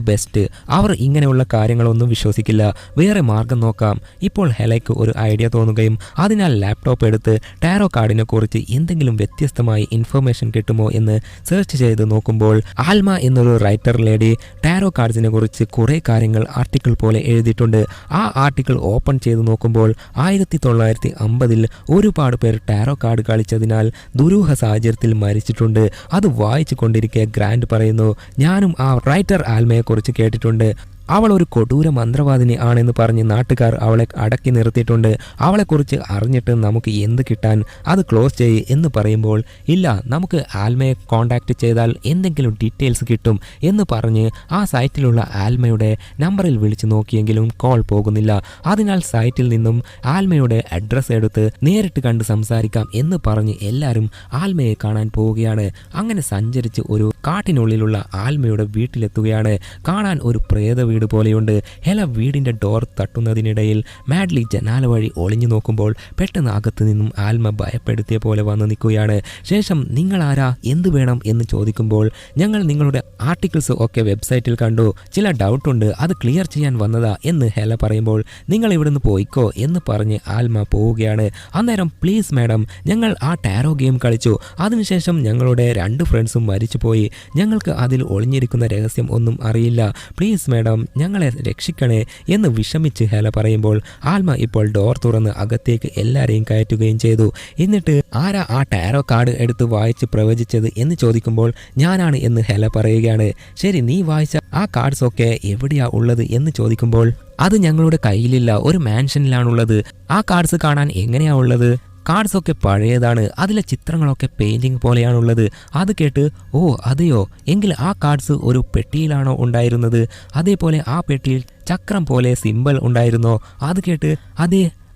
Speaker 1: ബെസ്റ്റ്, അവർ ഇങ്ങനെയുള്ള കാര്യങ്ങളൊന്നും വിശ്വസിക്കില്ല, വേറെ മാർഗം നോക്കാം. ഇപ്പോൾ ഹെലയ്ക്ക് ഒരു ഐഡിയ തോന്നുകയും അതിനാൽ ലാപ്ടോപ്പ് എടുത്ത് ടാരോ കാർഡിനെ കുറിച്ച് എന്തെങ്കിലും വ്യത്യസ്തമായി ഇൻഫർമേഷൻ കിട്ടുമോ എന്ന് സെർച്ച് ചെയ്ത് നോക്കുമ്പോൾ ആൽമ എന്നൊരു റൈറ്റർ ലേഡി ടാരോ കാർഡ്സിനെ കുറിച്ച് കുറേ കാര്യങ്ങൾ ആർട്ടിക്കിൾ പോലെ എഴുതിയിട്ടുണ്ട്. ആ ആർട്ടിക്കിൾ ഓപ്പൺ ചെയ്ത് നോക്കുമ്പോൾ 1950-ൽ ഒരുപാട് പേർ ടാരോ കാർഡ് കളിച്ചതിനാൽ ദുരൂഹ സാഹചര്യത്തിൽ മരിച്ചിട്ടുണ്ട്. അത് വായിച്ചു കൊണ്ടിരിക്കെ ഗ്രാൻഡ് പറയുന്നു, ഞാനും ആ റൈറ്റർ കുറിച്ച് കേട്ടിട്ടുണ്ട്. അവൾ ഒരു കൊടൂര മന്ത്രവാദിനി ആണെന്ന് പറഞ്ഞ് നാട്ടുകാർ അവളെ അടക്കി നിർത്തിയിട്ടുണ്ട്. അവളെക്കുറിച്ച് അറിഞ്ഞിട്ട് നമുക്ക് എന്ത് കിട്ടാൻ, അത് ക്ലോസ് ചെയ്യ് എന്ന് പറയുമ്പോൾ, ഇല്ല, നമുക്ക് ആൽമയെ കോണ്ടാക്ട് ചെയ്താൽ എന്തെങ്കിലും ഡീറ്റെയിൽസ് കിട്ടും എന്ന് പറഞ്ഞ് ആ സൈറ്റിലുള്ള ആൽമയുടെ നമ്പറിൽ വിളിച്ചു നോക്കിയെങ്കിലും കോൾ പോകുന്നില്ല. അതിനാൽ സൈറ്റിൽ നിന്നും ആൽമയുടെ അഡ്രസ്സ് എടുത്ത് നേരിട്ട് കണ്ട് സംസാരിക്കാം എന്ന് പറഞ്ഞ് എല്ലാവരും ആൽമയെ കാണാൻ പോവുകയാണ്. അങ്ങനെ സഞ്ചരിച്ച് ഒരു കാട്ടിനുള്ളിലുള്ള ആൽമയുടെ വീട്ടിലെത്തുകയാണ്. കാണാൻ ഒരു പ്രേത വീട് പോലെയുണ്ട്. ഹെല വീടിന്റെ ഡോർ തട്ടുന്നതിനിടയിൽ മാഡ്ലി ജനാല വഴി ഒളിഞ്ഞു നോക്കുമ്പോൾ പെട്ടെന്ന് അകത്തു നിന്നും ആൽമ ഭയപ്പെടുത്തിയ പോലെ വന്ന് നിൽക്കുകയാണ്. ശേഷം നിങ്ങൾ ആരാ, എന്ത് വേണം എന്ന് ചോദിക്കുമ്പോൾ, ഞങ്ങൾ നിങ്ങളുടെ ആർട്ടിക്കിൾസ് ഒക്കെ വെബ്സൈറ്റിൽ കണ്ടു, ചില ഡൗട്ടുണ്ട്, അത് ക്ലിയർ ചെയ്യാൻ വന്നതാ എന്ന് ഹെല പറയുമ്പോൾ, നിങ്ങൾ ഇവിടുന്ന് പോയിക്കോ എന്ന് പറഞ്ഞ് ആൽമ പോവുകയാണ്. അന്നേരം, പ്ലീസ് മാഡം, ഞങ്ങൾ ആ ടാരോ ഗെയിം കളിച്ചു, അതിനുശേഷം ഞങ്ങളുടെ 2 ഫ്രണ്ട്സും മരിച്ചുപോയി, ഞങ്ങൾക്ക് അതിൽ ഒളിഞ്ഞിരിക്കുന്ന രഹസ്യം ഒന്നും അറിയില്ല, പ്ലീസ് മാഡം ഞങ്ങളെ രക്ഷിക്കണേ എന്ന് വിഷമിച്ച് ഹെല പറയുമ്പോൾ, ആൽമ ഇപ്പോൾ ഡോർ തുറന്ന് അകത്തേക്ക് എല്ലാവരെയും കയറ്റുകയും ചെയ്തു. എന്നിട്ട്, ആരാ ആ ടാരോ കാർഡ് എടുത്ത് വായിച്ച് പ്രവചിച്ചത് എന്ന് ചോദിക്കുമ്പോൾ, ഞാനാണ് എന്ന് ഹെല പറയുകയാണ്. ശരി, നീ വായിച്ച ആ കാർഡ്സ് ഒക്കെ എവിടെയാ ഉള്ളത് എന്ന് ചോദിക്കുമ്പോൾ, അത് ഞങ്ങളുടെ കയ്യിലില്ല, ഒരു മാൻഷനിലാണുള്ളത്. ആ കാർഡ്സ് കാണാൻ എങ്ങനെയാ ഉള്ളത്? കാർഡ്സ് ഒക്കെ പഴയതാണ്, അതിലെ ചിത്രങ്ങളൊക്കെ പെയിന്റിംഗ് പോലെയാണുള്ളത്. അത് കേട്ട്, ഓ അതെയോ, എങ്കിൽ ആ കാർഡ്സ് ഒരു പെട്ടിയിലാണോ ഉണ്ടായിരുന്നത്? അതേപോലെ ആ പെട്ടിയിൽ ചക്രം പോലെ സിമ്പൽ ഉണ്ടായിരുന്നോ? അത് കേട്ട്,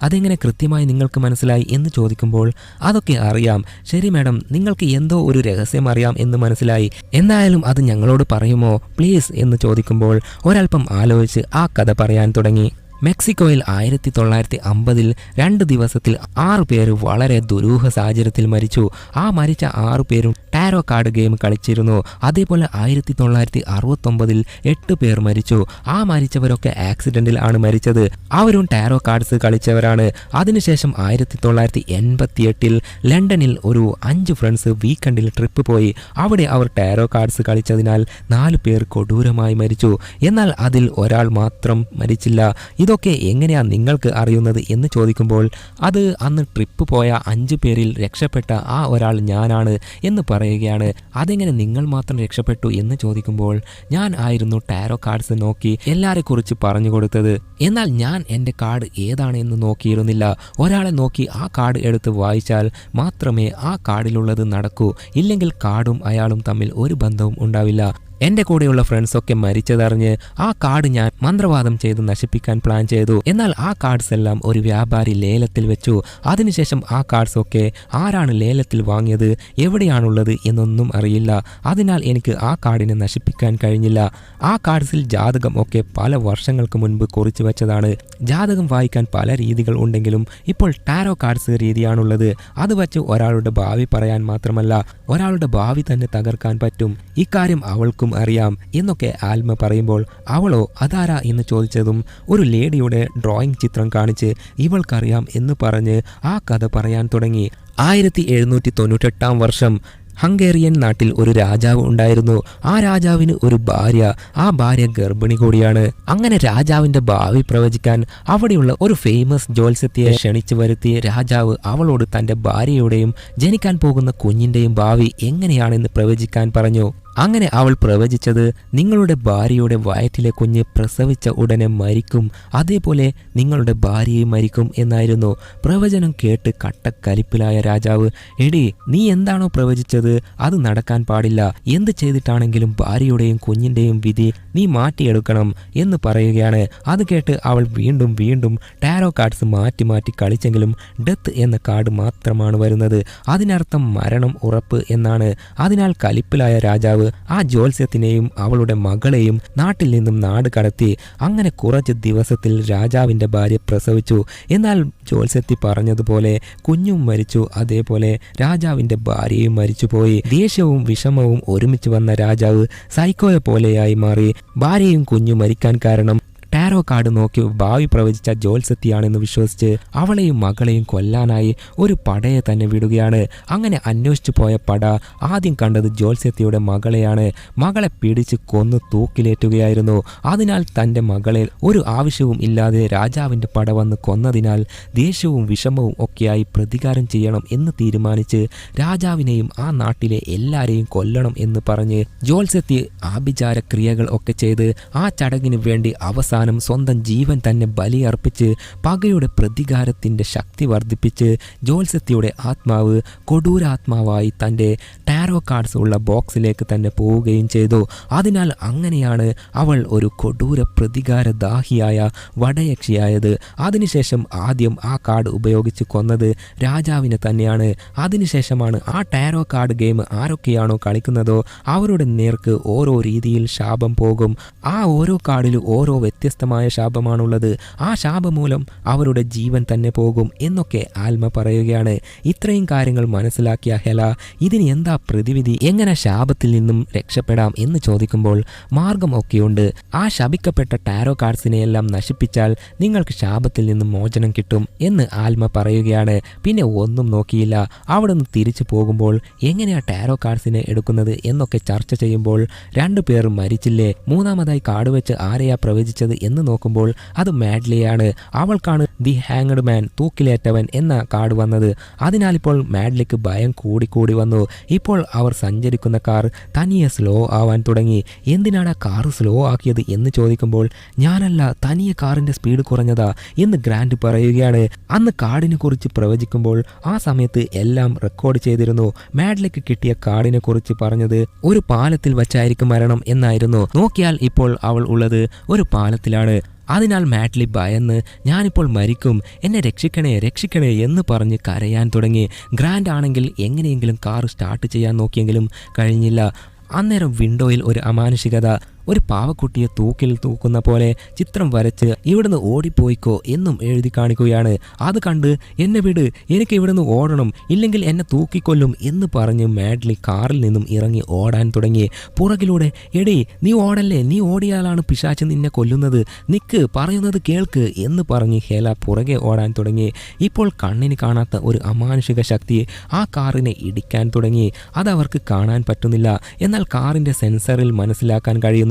Speaker 1: അതെങ്ങനെ കൃത്യമായി നിങ്ങൾക്ക് മനസ്സിലായി എന്ന് ചോദിക്കുമ്പോൾ, അതൊക്കെ അറിയാം. ശരി മാഡം, നിങ്ങൾക്ക് എന്തോ ഒരു രഹസ്യം അറിയാം എന്ന് മനസ്സിലായി, എന്തായാലും അത് ഞങ്ങളോട് പറയുമോ പ്ലീസ് എന്ന് ചോദിക്കുമ്പോൾ, ഒരൽപ്പം ആലോചിച്ച് ആ കഥ പറയാൻ തുടങ്ങി. മെക്സിക്കോയിൽ 1950-ൽ 2 ദിവസത്തിൽ 6 പേര് വളരെ ദുരൂഹ സാഹചര്യത്തിൽ മരിച്ചു. ആ മരിച്ച 6 പേരും ടാരോ കാർഡ് ഗെയിം കളിച്ചിരുന്നു. അതേപോലെ 1969-ൽ 8 പേർ മരിച്ചു. ആ മരിച്ചവരൊക്കെ ആക്സിഡന്റിൽ ആണ് മരിച്ചത്. അവരും ടാരോ കാർഡ്സ് കളിച്ചവരാണ്. അതിനുശേഷം 1988-ൽ ലണ്ടനിൽ ഒരു 5 ഫ്രണ്ട്സ് വീക്കെൻഡിൽ ട്രിപ്പ് പോയി. അവിടെ അവർ ടാരോ കാർഡ്സ് കളിച്ചതിനാൽ 4 പേർ കൊടൂരമായി മരിച്ചു. എന്നാൽ അതിൽ ഒരാൾ മാത്രം മരിച്ചില്ല. ഇതൊക്കെ എങ്ങനെയാ നിങ്ങൾക്ക് അറിയുന്നത് എന്ന് ചോദിക്കുമ്പോൾ, അത് അന്ന് ട്രിപ്പ് പോയ 5 പേരിൽ രക്ഷപ്പെട്ട ആ ഒരാൾ ഞാനാണ് എന്ന് പറയുകയാണ്. അതെങ്ങനെ നിങ്ങൾ മാത്രം രക്ഷപ്പെട്ടു എന്ന് ചോദിക്കുമ്പോൾ, ഞാൻ ആയിരുന്നു ടാരോ കാർഡ്സ് നോക്കി എല്ലാരെ കുറിച്ച് പറഞ്ഞു കൊടുത്തത്. എന്നാൽ ഞാൻ എൻ്റെ കാർഡ് ഏതാണ് എന്ന് നോക്കിയിരുന്നില്ല. ഒരാളെ നോക്കി ആ കാർഡ് എടുത്ത് വായിച്ചാൽ മാത്രമേ ആ കാർഡിലുള്ളത് നടക്കൂ. ഇല്ലെങ്കിൽ കാർഡും അയാളും തമ്മിൽ ഒരു ബന്ധവും ഉണ്ടാവില്ല. എൻ്റെ കൂടെയുള്ള ഫ്രണ്ട്സൊക്കെ മരിച്ചതറിഞ്ഞ് ആ കാർഡ് ഞാൻ മന്ത്രവാദം ചെയ്ത് നശിപ്പിക്കാൻ പ്ലാൻ ചെയ്തു. എന്നാൽ ആ കാർഡ്സ് എല്ലാം ഒരു വ്യാപാരി ലേലത്തിൽ വെച്ചു. അതിനുശേഷം ആ കാർഡ്സ് ഒക്കെ ആരാണ് ലേലത്തിൽ വാങ്ങിയത്, എവിടെയാണുള്ളത് എന്നൊന്നും അറിയില്ല. അതിനാൽ എനിക്ക് ആ കാർഡിനെ നശിപ്പിക്കാൻ കഴിഞ്ഞില്ല. ആ കാർഡ്സിൽ ജാതകം ഒക്കെ പല വർഷങ്ങൾക്ക് മുൻപ് കുറിച്ചു വെച്ചതാണ്. ജാതകം വായിക്കാൻ പല രീതികൾ ഉണ്ടെങ്കിലും ഇപ്പോൾ ടാരോ കാർഡ്സ് രീതിയാണുള്ളത്. അത് വച്ച് ഒരാളുടെ ഭാവി പറയാൻ മാത്രമല്ല, ഒരാളുടെ ഭാവി തന്നെ തകർക്കാൻ പറ്റും. ഇക്കാര്യം അവൾക്കും അറിയാം എന്നൊക്കെ ആൽമ പറയുമ്പോൾ, അവളോ അതാരാ എന്ന് ചോദിച്ചതും ഒരു ലേഡിയുടെ ഡ്രോയിങ് ചിത്രം കാണിച്ച് ഇവൾക്കറിയാം എന്ന് പറഞ്ഞ് ആ കഥ പറയാൻ തുടങ്ങി. 1798 വർഷം ഹംഗേറിയൻ നാട്ടിൽ ഒരു രാജാവ് ഉണ്ടായിരുന്നു. ആ രാജാവിന് ഒരു ഭാര്യ, ആ ഭാര്യ ഗർഭിണി കൂടിയാണ്. അങ്ങനെ രാജാവിന്റെ ഭാവി പ്രവചിക്കാൻ അവിടെയുള്ള ഒരു ഫേമസ് ജ്യോത്സ്യത്തെ ക്ഷണിച്ചു വരുത്തി രാജാവ് അവളോട് തന്റെ ഭാര്യയുടെയും ജനിക്കാൻ പോകുന്ന കുഞ്ഞിന്റെയും ഭാവി എങ്ങനെയാണെന്ന് പ്രവചിക്കാൻ പറഞ്ഞു. അങ്ങനെ അവൾ പ്രവചിച്ചത് നിങ്ങളുടെ ഭാര്യയുടെ വയറ്റിലെ കുഞ്ഞ് പ്രസവിച്ച ഉടനെ മരിക്കും, അതേപോലെ നിങ്ങളുടെ ഭാര്യയും മരിക്കും എന്നായിരുന്നു. പ്രവചനം കേട്ട് കട്ടക്കലിപ്പിലായ രാജാവ്, എടി നീ എന്താണോ പ്രവചിച്ചത് അത് നടക്കാൻ പാടില്ല, എന്ത് ചെയ്തിട്ടാണെങ്കിലും ഭാര്യയുടെയും കുഞ്ഞിന്റെയും വിധി നീ മാറ്റിയെടുക്കണം എന്ന് പറയുകയാണ്. അത് കേട്ട് അവൾ വീണ്ടും വീണ്ടും ടാരോ കാർഡ്സ് മാറ്റി മാറ്റി കളിച്ചെങ്കിലും ഡെത്ത് എന്ന കാർഡ് മാത്രമാണ് വരുന്നത്. അതിനർത്ഥം മരണം ഉറപ്പ് എന്നാണ്. അതിനാൽ കലിപ്പിലായ രാജാവ് ആ ജ്യോത്സ്യത്തിനെയും അവളുടെ മകളെയും നാട്ടിൽ നിന്നും നാട് കടത്തി. അങ്ങനെ കുറച്ച് ദിവസത്തിൽ രാജാവിന്റെ ഭാര്യ പ്രസവിച്ചു. എന്നാൽ ജ്യോത്സ്യത്തി പറഞ്ഞതുപോലെ കുഞ്ഞും മരിച്ചു, അതേപോലെ രാജാവിന്റെ ഭാര്യയും മരിച്ചുപോയി. ദേഷ്യവും വിഷമവും ഒരുമിച്ച് വന്ന രാജാവ് സൈക്കോയെ പോലെയായി മാറി. ഭാര്യയും കുഞ്ഞു മരിക്കാൻ കാരണം ടാരോ കാർഡ് നോക്കി ഭാവി പ്രവചിച്ച ജ്യോത്സ്യത്തിയാണെന്ന് വിശ്വസിച്ച് അവളെയും മകളെയും കൊല്ലാനായി ഒരു പടയെ തന്നെ വിടുകയാണ്. അങ്ങനെ അന്വേഷിച്ചു പോയ പട ആദ്യം കണ്ടത് ജ്യോത്സ്യത്തിയുടെ മകളെയാണ്. മകളെ പിടിച്ച് കൊന്നു തൂക്കിലേറ്റുകയായിരുന്നു. അതിനാൽ തൻ്റെ മകളെ ഒരു ആവശ്യവും ഇല്ലാതെ രാജാവിൻ്റെ പട വന്ന് കൊന്നതിനാൽ ദേഷ്യവും വിഷമവും ഒക്കെയായി പ്രതികാരം ചെയ്യണം എന്ന് തീരുമാനിച്ച് രാജാവിനെയും ആ നാട്ടിലെ എല്ലാവരെയും കൊല്ലണം എന്ന് പറഞ്ഞ് ജ്യോത്സ്യത്തി ആഭിചാര ക്രിയകൾ ഒക്കെ ചെയ്ത് ആ ചടങ്ങിന് വേണ്ടി അവസാനം സ്വന്തം ജീവൻ തന്നെ ബലിയർപ്പിച്ച് പകയുടെ പ്രതികാരത്തിൻ്റെ ശക്തി വർദ്ധിപ്പിച്ച് ജ്യോത്സ്യത്തിയുടെ ആത്മാവ് കൊടൂരാത്മാവായി തൻ്റെ ടാരോ കാർഡ്സ് ഉള്ള ബോക്സിലേക്ക് തന്നെ പോവുകയും ചെയ്തു. അതിനാൽ അങ്ങനെയാണ് അവൾ ഒരു കൊടൂര പ്രതികാരദാഹിയായ വടയക്ഷിയായത്. അതിനുശേഷം ആദ്യം ആ കാർഡ് ഉപയോഗിച്ച് കൊന്നത് രാജാവിനെ തന്നെയാണ്. അതിനുശേഷമാണ് ആ ടാരോ കാർഡ് ഗെയിം ആരൊക്കെയാണോ കളിക്കുന്നതോ അവരുടെ നേർക്ക് ഓരോ രീതിയിൽ ശാപം പോകും. ആ ഓരോ കാർഡിലും ഓരോ വ്യത്യസ്തമായ ശാപമാണുള്ളത്. ആ ശാപം മൂലം അവരുടെ ജീവൻ തന്നെ പോകും എന്നൊക്കെ ആൽമ പറയുകയാണ്. ഇത്രയും കാര്യങ്ങൾ മനസ്സിലാക്കിയ ഹെല ഇതിന് എന്താ പ്രതിവിധി, എങ്ങനെ ശാപത്തിൽ നിന്നും രക്ഷപ്പെടാം എന്ന് ചോദിക്കുമ്പോൾ മാർഗം ഒക്കെയുണ്ട്. ആ ശപിക്കപ്പെട്ട ടാരോ കാർഡ്സിനെയെല്ലാം നശിപ്പിച്ചാൽ നിങ്ങൾക്ക് ശാപത്തിൽ നിന്നും മോചനം കിട്ടും എന്ന് ആൽമ പറയുകയാണ്. പിന്നെ ഒന്നും നോക്കിയില്ല. അവിടെ നിന്ന് തിരിച്ചു പോകുമ്പോൾ എങ്ങനെയാ ടാരോ കാർഡ്സിനെ എടുക്കുന്നത് എന്നൊക്കെ ചർച്ച ചെയ്യുമ്പോൾ രണ്ടുപേർ മരിച്ചില്ലേ, മൂന്നാമതായി കാർഡ് വെച്ച് ആരെയാ പ്രവചിച്ചത് എന്ന് നോക്കുമ്പോൾ അത് മാഡ്ലിയാണ്. അവൾക്കാണ് ദി ഹാങ്ഡ് മാൻ, തൂക്കിലേറ്റവൻ എന്ന കാർഡ് വന്നത്. അതിനാൽ ഇപ്പോൾ മാഡ്ലിക്ക് ഭയം കൂടി വന്നു. ഇപ്പോൾ അവർ സഞ്ചരിക്കുന്ന കാർ തനിയെ സ്ലോ ആവാൻ തുടങ്ങി. എന്തിനാണ് കാർ സ്ലോ ആക്കിയത് എന്ന് ചോദിക്കുമ്പോൾ ഞാനല്ല, തനിയെ കാറിന്റെ സ്പീഡ് കുറഞ്ഞതാ എന്ന് ഗ്രാൻഡ് പറയുകയാണ്. അന്ന് കാർഡിനെ കുറിച്ച് പ്രവചിക്കുമ്പോൾ ആ സമയത്ത് എല്ലാം റെക്കോർഡ് ചെയ്തിരുന്നു. മാഡ്ലിക്ക് കിട്ടിയ കാർഡിനെ കുറിച്ച് പറഞ്ഞത് ഒരു പാലത്തിൽ വച്ചായിരിക്കും മരണം എന്നായിരുന്നു. നോക്കിയാൽ ഇപ്പോൾ അവൾ ഉള്ളത് ഒരു പാലത്തിലാണ്. അതിനാൽ മാഡ്ലി ഭയന്ന് ഞാനിപ്പോൾ മരിക്കും, എന്നെ രക്ഷിക്കണേ രക്ഷിക്കണേ എന്ന് പറഞ്ഞ് കരയാൻ തുടങ്ങി. ഗ്രാൻഡ് ആണെങ്കിൽ എങ്ങനെയെങ്കിലും കാർ സ്റ്റാർട്ട് ചെയ്യാൻ നോക്കിയെങ്കിലും കഴിഞ്ഞില്ല. അന്നേരം വിൻഡോയിൽ ഒരു അമാനുഷികത, ഒരു പാവക്കുട്ടിയെ തൂക്കിൽ തൂക്കുന്ന പോലെ ചിത്രം വരച്ച് ഇവിടുന്ന് ഓടിപ്പോയിക്കോ എന്നും എഴുതി കാണിക്കുകയാണ്. അത് കണ്ട് എന്നെ വിട്, എനിക്ക് ഇവിടുന്ന് ഓടണം, ഇല്ലെങ്കിൽ എന്നെ തൂക്കിക്കൊല്ലും എന്ന് പറഞ്ഞ് മാഡ്ലി കാറിൽ നിന്നും ഇറങ്ങി ഓടാൻ തുടങ്ങി. പുറകിലൂടെ എടീ നീ ഓടല്ലേ, നീ ഓടിയാലാണ് പിശാച് നിന്നെ കൊല്ലുന്നത്, നിക്ക് പറയുന്നത് കേൾക്ക് എന്ന് പറഞ്ഞ് ഹെല പുറകെ ഓടാൻ തുടങ്ങി. ഇപ്പോൾ കണ്ണിന് കാണാത്ത ഒരു അമാനുഷിക ശക്തി ആ കാറിനെ ഇടിക്കാൻ തുടങ്ങി. അതവർക്ക് കാണാൻ പറ്റുന്നില്ല, എന്നാൽ കാറിൻ്റെ സെൻസറിൽ മനസ്സിലാക്കാൻ കഴിയുന്നു.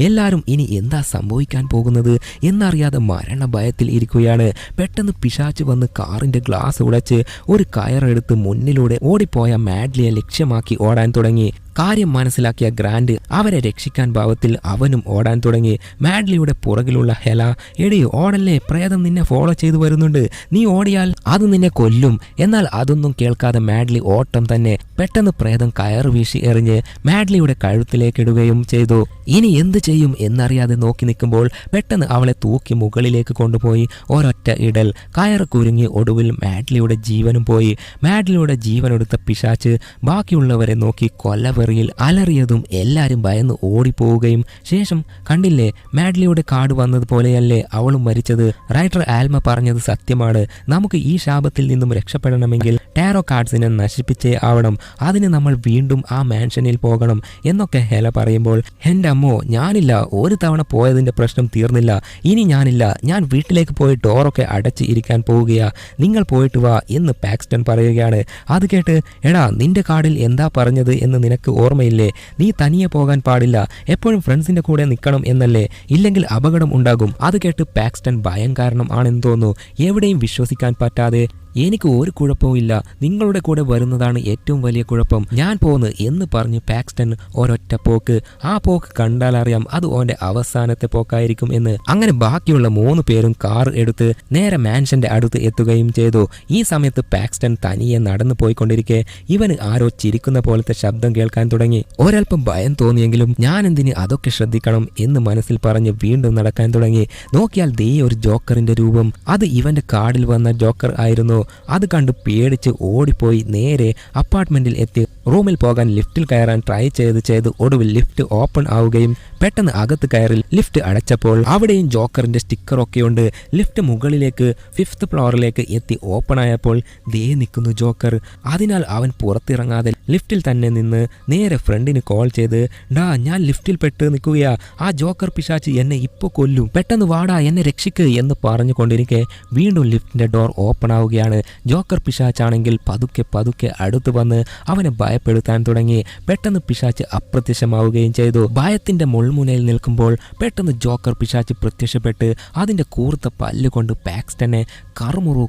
Speaker 1: എല്ലാവരും ഇനി എന്താ സംഭവിക്കാൻ പോകുന്നത് എന്നറിയാതെ മരണഭയത്തിൽ ഇരിക്കുകയാണ്. പെട്ടെന്ന് പിശാച് വന്ന് കാറിന്റെ ഗ്ലാസ് ഉടച്ച് ഒരു കയറെടുത്ത് മുന്നിലൂടെ ഓടിപ്പോയ മാഡ്ലിയെ ലക്ഷ്യമാക്കി ഓടാൻ തുടങ്ങി. കാര്യം മനസ്സിലാക്കിയ ഗ്രാൻഡ് അവരെ രക്ഷിക്കാൻ ഭാവത്തിൽ അവനും ഓടാൻ തുടങ്ങി. മാഡ്ലിയുടെ പുറകിലുള്ള ഹെല, എടി ഓടല്ലേ, പ്രേതം നിന്നെ ഫോളോ ചെയ്തു വരുന്നുണ്ട്, നീ ഓടിയാൽ അത് നിന്നെ കൊല്ലും. എന്നാൽ അതൊന്നും കേൾക്കാതെ മാഡ്ലി ഓട്ടം തന്നെ. പെട്ടെന്ന് പ്രേതം കയറ് വീശി എറിഞ്ഞ് മാഡ്ലിയുടെ കഴുത്തിലേക്കിടുകയും ചെയ്തു. ഇനി എന്ത് ചെയ്യും എന്നറിയാതെ നോക്കി നിൽക്കുമ്പോൾ പെട്ടെന്ന് അവളെ തൂക്കി മുകളിലേക്ക് കൊണ്ടുപോയി ഒരൊറ്റ ഇടൽ. കയറ് കുരുങ്ങി ഒടുവിൽ മാഡ്ലിയുടെ ജീവനും പോയി. മാഡ്ലിയുടെ ജീവനെടുത്ത പിശാച്ച് ബാക്കിയുള്ളവരെ നോക്കി കൊല്ലവർ ലൈബ്രറിയിൽ അലറിയതും എല്ലാവരും ഭയന്ന് ഓടിപ്പോവുകയും ശേഷം കണ്ടില്ലേ മാഡ്ലിയുടെ കാർഡ് വന്നതുപോലെയല്ലേ അവളും മരിച്ചത്, റൈറ്റർ ആൽമ പറഞ്ഞത് സത്യമാണ്, നമുക്ക് ഈ ശാപത്തിൽ നിന്നും രക്ഷപ്പെടണമെങ്കിൽ ടാരോ കാർഡ്സിനെ നശിപ്പിച്ചേ ആവണം, അതിന് നമ്മൾ വീണ്ടും ആ മാൻഷനിൽ പോകണം എന്നൊക്കെ ഹെല പറയുമ്പോൾ എൻ്റെ അമ്മോ ഞാനില്ല, ഒരു തവണ പോയതിൻ്റെ പ്രശ്നം തീർന്നില്ല, ഇനി ഞാനില്ല, ഞാൻ വീട്ടിലേക്ക് പോയി ഡോറൊക്കെ അടച്ച് ഇരിക്കാൻ പോവുകയാ, നിങ്ങൾ പോയിട്ട് വാ എന്ന് പാക്സ്റ്റൺ പറയുകയാണ്. അത് കേട്ട് എടാ നിന്റെ കാർഡിൽ എന്താ പറഞ്ഞത് എന്ന് നിനക്ക് ഓർമ്മയില്ലേ, നീ തനിയെ പോകാൻ പാടില്ല, എപ്പോഴും ഫ്രണ്ട്സിന്റെ കൂടെ നിൽക്കണം എന്നല്ലേ, ഇല്ലെങ്കിൽ അപകടം ഉണ്ടാകും. അത് കേട്ട് പാക്സ്റ്റൺ ഭയം കാരണം ആണെന്ന് തോന്നുന്നു എവിടെയും വിശ്വസിക്കാൻ പറ്റാതെ എനിക്ക് ഒരു കുഴപ്പവുമില്ല, നിങ്ങളുടെ കൂടെ വരുന്നതാണ് ഏറ്റവും വലിയ കുഴപ്പം, ഞാൻ പോന്ന് എന്ന് പറഞ്ഞ് പാക്സ്റ്റൺ ഒരൊറ്റ പോക്ക്. ആ പോക്ക് കണ്ടാൽ അറിയാം അത് ഓന്റെ അവസാനത്തെ പോക്കായിരിക്കും എന്ന്. അങ്ങനെ ബാക്കിയുള്ള 3 പേരും കാർ എടുത്ത് നേരെ മാൻഷന്റെ അടുത്ത് എത്തുകയും ചെയ്തു. ഈ സമയത്ത് പാക്സ്റ്റൺ തനിയെ നടന്നു പോയിക്കൊണ്ടിരിക്കെ ഇവന് ആരോ ചിരിക്കുന്ന പോലത്തെ ശബ്ദം കേൾക്കാൻ തുടങ്ങി. ഒരൽപ്പം ഭയം തോന്നിയെങ്കിലും ഞാൻ എന്തിന് അതൊക്കെ ശ്രദ്ധിക്കണം എന്ന് മനസ്സിൽ പറഞ്ഞ് വീണ്ടും നടക്കാൻ തുടങ്ങി. നോക്കിയാൽ ദേ ഒരു ജോക്കറിന്റെ രൂപം, അത് ഇവന്റെ കാർഡിൽ വന്ന ജോക്കർ ആയിരുന്നു. അത് കണ്ട് പേടിച്ച് ഓടിപ്പോയി നേരെ അപ്പാർട്ട്മെന്റിൽ എത്തി റൂമിൽ പോകാൻ ലിഫ്റ്റിൽ കയറാൻ ട്രൈ ചെയ്ത് ഒടുവിൽ ലിഫ്റ്റ് ഓപ്പൺ ആവുകയും പെട്ടെന്ന് അകത്ത് കയറി ലിഫ്റ്റ് അടച്ചപ്പോൾ അവിടെയും ജോക്കറിന്റെ സ്റ്റിക്കറൊക്കെ ഉണ്ട്. ലിഫ്റ്റ് മുകളിലേക്ക് 5th ഫ്ലോറിലേക്ക് എത്തി ഓപ്പൺ ആയപ്പോൾ ദേ നിൽക്കുന്നു ജോക്കർ. അതിനാൽ അവൻ പുറത്തിറങ്ങാതെ ലിഫ്റ്റിൽ തന്നെ നിന്ന് നേരെ ഫ്രണ്ടിന് കോൾ ചെയ്ത് ഡാ ഞാൻ ലിഫ്റ്റിൽ പെട്ട് നിൽക്കുകയാ, ആ ജോക്കർ പിശാച്ച് എന്നെ ഇപ്പോൾ കൊല്ലും, പെട്ടെന്ന് വാടാ എന്നെ രക്ഷിക്ക് എന്ന് പറഞ്ഞുകൊണ്ടിരിക്കെ വീണ്ടും ലിഫ്റ്റിന്റെ ഡോർ ഓപ്പൺ ആവുകയാണ്. ജോക്കർ പിശാച്ചാണെങ്കിൽ പതുക്കെ അടുത്ത് വന്ന് അവനെ ഭയപ്പെടുത്താൻ തുടങ്ങി. പെട്ടെന്ന് പിശാച്ച് അപ്രത്യക്ഷമാവുകയും ചെയ്തു. ഭയത്തിന്റെ മുൾമുനയിൽ നിൽക്കുമ്പോൾ പെട്ടെന്ന് ജോക്കർ പിശാച്ച് പ്രത്യക്ഷപ്പെട്ട് അതിന്റെ കൂർത്ത പല്ലുകൊണ്ട് പാക്സ്റ്റനെ കറുമുറു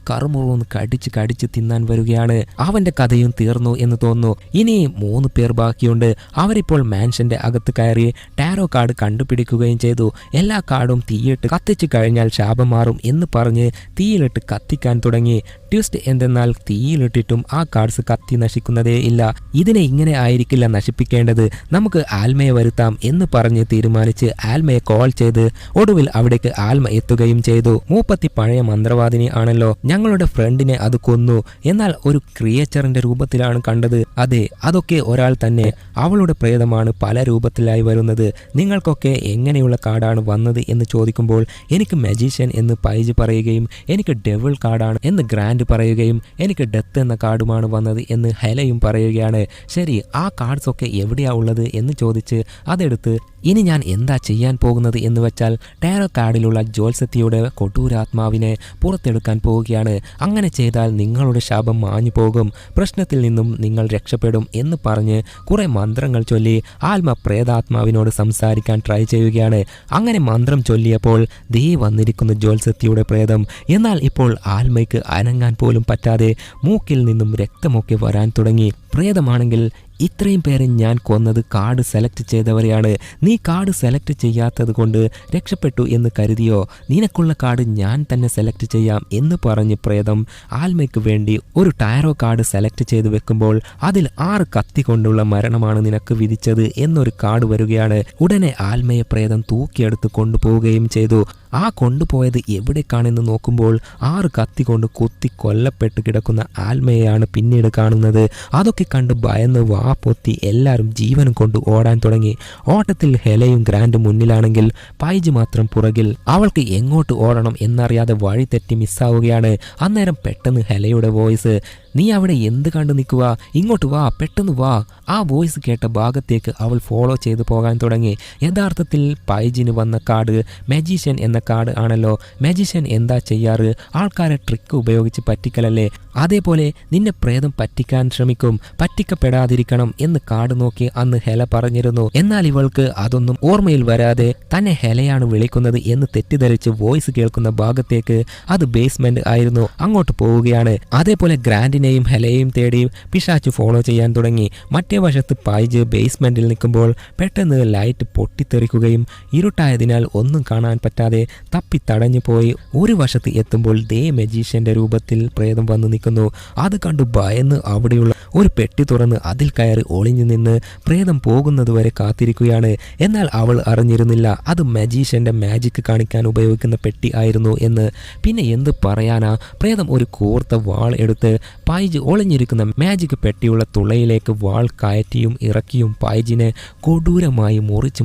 Speaker 1: എന്ന് കടിച്ച് തിന്നാൻ വരികയാണ്. അവന്റെ കഥയും തീർന്നു എന്ന് തോന്നുന്നു. ഇനി 3 പേർ ബാക്കിയുണ്ട്. അവരിപ്പോൾ മാൻഷന്റെ അകത്ത് കയറി ടാരോ കാർഡ് കണ്ടുപിടിക്കുകയും ചെയ്തു. എല്ലാ കാർഡും തീയിട്ട് കത്തിച്ചു കഴിഞ്ഞാൽ ശാപം മാറും എന്ന് പറഞ്ഞ് തീയിലിട്ട് കത്തിക്കാൻ തുടങ്ങി. ട്വിസ്റ്റ് എന്തെന്നാൽ തീയിലിട്ടിട്ടും ആ കാർഡ്സ് കത്തി നശിക്കുന്നതേ ഇല്ല. ഇതിനെ ഇങ്ങനെ ആയിരിക്കില്ല നശിപ്പിക്കേണ്ടത്, നമുക്ക് ആൽമയെ വരുത്താം എന്ന് പറഞ്ഞ് തീരുമാനിച്ച് ആൽമയെ കോൾ ചെയ്ത് ഒടുവിൽ അവിടേക്ക് ആൽമ എത്തുകയും ചെയ്തു. മൂപ്പത്തി പഴയ മന്ത്രവാദിനി ആണല്ലോ, ഞങ്ങളുടെ ഫ്രണ്ടിനെ അത് കൊന്നു, എന്നാൽ ഒരു ക്രിയേച്ചറിന്റെ രൂപത്തിലാണ് കണ്ടത്. അതെ, അതൊക്കെ ഒരാൾ തന്നെ, അവളുടെ പ്രേതമാണ് പല രൂപത്തിലായി വരുന്നത്. നിങ്ങൾക്കൊക്കെ എങ്ങനെയുള്ള കാർഡാണ് വന്നത് എന്ന് ചോദിക്കുമ്പോൾ എനിക്ക് മജീഷ്യൻ എന്ന് പൈജ് പറയുകയും എനിക്ക് ഡെവിൾ കാർഡാണ് എന്ന് ഗ്രാൻഡ് പറയുകയും എനിക്ക് ഡെത്ത് എന്ന കാർഡുമാണ് വന്നത് എന്ന് ഹെലയും പറയുകയാണ്. ശരി, ആ കാർഡ്സ് ഒക്കെ എവിടെയാ ഉള്ളത് എന്ന് ചോദിച്ച് അതെടുത്ത് ഇനി ഞാൻ എന്താ ചെയ്യാൻ പോകുന്നത് എന്ന് വെച്ചാൽ ടാരോ കാർഡിലുള്ള ജോത്സത്തിയുടെ കൊടൂരാത്മാവിനെ പുറത്തെടുക്കാൻ പോവുകയാണ്. അങ്ങനെ ചെയ്താൽ നിങ്ങളുടെ ശാപം മാഞ്ഞു പോകും, പ്രശ്നത്തിൽ നിന്നും നിങ്ങൾ രക്ഷപ്പെടും എന്ന് പറഞ്ഞ് കുറെ മന്ത്രങ്ങൾ ചൊല്ലി ആൽമ പ്രേതാത്മാവിനോട് സംസാരിക്കാൻ ട്രൈ ചെയ്യുകയാണ്. അങ്ങനെ മന്ത്രം ചൊല്ലിയപ്പോൾ ദേ വന്നിരിക്കുന്ന ജോത്സത്തിയുടെ പ്രേതം. എന്നാൽ ഇപ്പോൾ ആൽമയ്ക്ക് അനങ്ങാൻ പോലും പറ്റാതെ മൂക്കിൽ നിന്നും രക്തമൊക്കെ വരാൻ തുടങ്ങി. പ്രേതമാണെങ്കിൽ ഇത്രയും പേരെ ഞാൻ കൊന്നത് കാർഡ് സെലക്ട് ചെയ്തവരെയാണ്, നീ കാർഡ് സെലക്ട് ചെയ്യാത്തത് കൊണ്ട് രക്ഷപ്പെട്ടു എന്ന് കരുതിയോ, നിനക്കുള്ള കാർഡ് ഞാൻ തന്നെ സെലക്ട് ചെയ്യാം എന്ന് പറഞ്ഞ് പ്രേതം ആൽമയ്ക്ക് വേണ്ടി ഒരു ടാരോ കാർഡ് സെലക്ട് ചെയ്ത് വെക്കുമ്പോൾ അതിൽ 6 കത്തി കൊണ്ടുള്ള മരണമാണ് നിനക്ക് വിധിച്ചത് എന്നൊരു കാർഡ് വരികയാണ്. ഉടനെ ആൽമയെ പ്രേതം തൂക്കിയെടുത്ത് കൊണ്ടുപോവുകയും ചെയ്തു. ആ കൊണ്ടുപോയത് എവിടേക്കാണെന്ന് നോക്കുമ്പോൾ 6 കത്തി കൊണ്ട് കുത്തി കൊല്ലപ്പെട്ട് കിടക്കുന്ന ആൽമയെയാണ് പിന്നീട് കാണുന്നത്. അതൊക്കെ കണ്ട് ഭയന്ന് പൊത്തി എല്ലാവരും ജീവനും കൊണ്ട് ഓടാൻ തുടങ്ങി. ഓട്ടത്തിൽ ഹെലയും ഗ്രാൻഡും മുന്നിലാണെങ്കിൽ പൈജ് മാത്രം പുറകിൽ. അവൾക്ക് എങ്ങോട്ട് ഓടണം എന്നറിയാതെ വഴി തെറ്റി മിസ്സാവുകയാണ്. അന്നേരം പെട്ടെന്ന് ഹെലയുടെ വോയിസ്, നീ അവിടെ എന്ത് കണ്ടു നിൽക്കുക, ഇങ്ങോട്ട് വാ, പെട്ടെന്ന് വാ. ആ വോയിസ് കേട്ട ഭാഗത്തേക്ക് അവൾ ഫോളോ ചെയ്തു പോകാൻ തുടങ്ങി. യഥാർത്ഥത്തിൽ പൈജിന് വന്ന കാർഡ് മജീഷ്യൻ എന്ന കാർഡ് ആണല്ലോ. മജീഷ്യൻ എന്താ ചെയ്യാറ്, ആൾക്കാരെ ട്രിക്ക് ഉപയോഗിച്ച് പറ്റിക്കലല്ലേ, അതേപോലെ നിന്നെ പ്രേതം പറ്റിക്കാൻ ശ്രമിക്കും, പറ്റിക്കപ്പെടാതിരിക്കണം എന്ന് കാർഡ് നോക്കി അന്ന് ഹെല പറഞ്ഞിരുന്നു. എന്നാൽ ഇവൾക്ക് അതൊന്നും ഓർമ്മയിൽ വരാതെ തന്നെ ഹെലയാണ് വിളിക്കുന്നത് എന്ന് തെറ്റിദ്ധരിച്ച് വോയിസ് കേൾക്കുന്ന ഭാഗത്തേക്ക് അത് ബേസ്മെന്റ് ആയിരുന്നു, അങ്ങോട്ട് പോവുകയാണ്. അതേപോലെ ഗ്രാൻഡിനെയും ഹെലയെയും തേടി പിശാച്ച് ഫോളോ ചെയ്യാൻ തുടങ്ങി. മറ്റേ വശത്ത് പൈജ് ബേസ്മെന്റിൽ നിൽക്കുമ്പോൾ പെട്ടെന്ന് ലൈറ്റ് പൊട്ടിത്തെറിക്കുകയും ഇരുട്ടായതിനാൽ ഒന്നും കാണാൻ പറ്റാതെ തപ്പി തടഞ്ഞു പോയി. ഒരു വശത്ത് എത്തുമ്പോൾ ദേ മജീഷ്യന്റെ രൂപത്തിൽ പ്രേതം വന്നു നിൽക്കുന്നു. നിൽക്കുന്നു. അത് കണ്ടു ഭയന്ന് അവിടെയുള്ള ഒരു പെട്ടി തുറന്ന് അതിൽ കയറി ഒളിഞ്ഞു നിന്ന് പ്രേതം പോകുന്നതുവരെ കാത്തിരിക്കുകയാണ്. എന്നാൽ അവൾ അറിഞ്ഞിരുന്നില്ല അത് മജീഷ്യൻ്റെ മാജിക് കാണിക്കാൻ ഉപയോഗിക്കുന്ന പെട്ടി ആയിരുന്നു എന്ന്. പിന്നെ എന്ത് പറയാനാ, പ്രേതം ഒരു കൂർത്ത വാൾ എടുത്ത് പൈജ് ഒളിഞ്ഞിരിക്കുന്ന മാജിക് പെട്ടിയുള്ള തുളയിലേക്ക് വാൾ കയറ്റിയും ഇറക്കിയും പൈജിനെ കൊടൂരമായി മുറിച്ച്